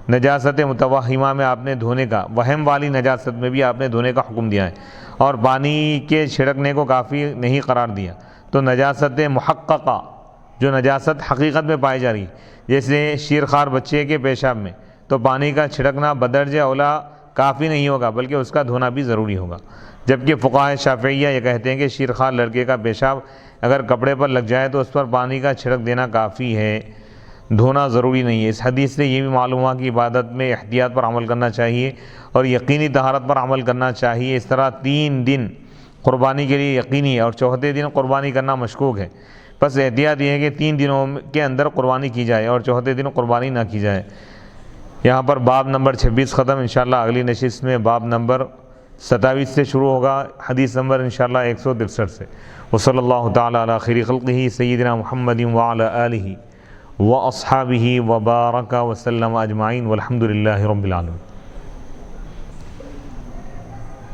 نجاست متوہمہ میں آپ نے دھونے کا، وہم والی نجاست میں بھی آپ نے دھونے کا حکم دیا ہے، اور پانی کے چھڑکنے کو کافی نہیں قرار دیا۔ تو نجاست محققہ، جو نجاست حقیقت میں پائی جا رہی ہے، جیسے شیرخوار بچے کے پیشاب میں، تو پانی کا چھڑکنا بدرجہ اولا کافی نہیں ہوگا، بلکہ اس کا دھونا بھی ضروری ہوگا۔ جبکہ فقہاء شافعیہ یہ کہتے ہیں کہ شیرخوار لڑکے کا پیشاب اگر کپڑے پر لگ جائے تو اس پر پانی کا چھڑک دینا کافی ہے، دھونا ضروری نہیں ہے۔ اس حدیث سے یہ بھی معلوم ہوا کہ عبادت میں احتیاط پر عمل کرنا چاہیے اور یقینی طہارت پر عمل کرنا چاہیے۔ اس طرح 3 دن قربانی کے لیے یقینی ہے اور چوتھے دن قربانی کرنا مشکوک ہے، بس احتیاط یہ ہے کہ 3 دنوں کے اندر قربانی کی جائے اور چوتھے دن قربانی نہ کی جائے۔ یہاں پر باب نمبر 26 ختم، انشاءاللہ اگلی نشست میں باب نمبر 27 سے شروع ہوگا، حدیث نمبر انشاءاللہ 163 سے۔ وصلی اللہ تعالی علی خیر خلقہ سیدنا محمد وعلی آلہ واصحابہ وبارک وسلم اجمعین والحمد للہ رب العالمین۔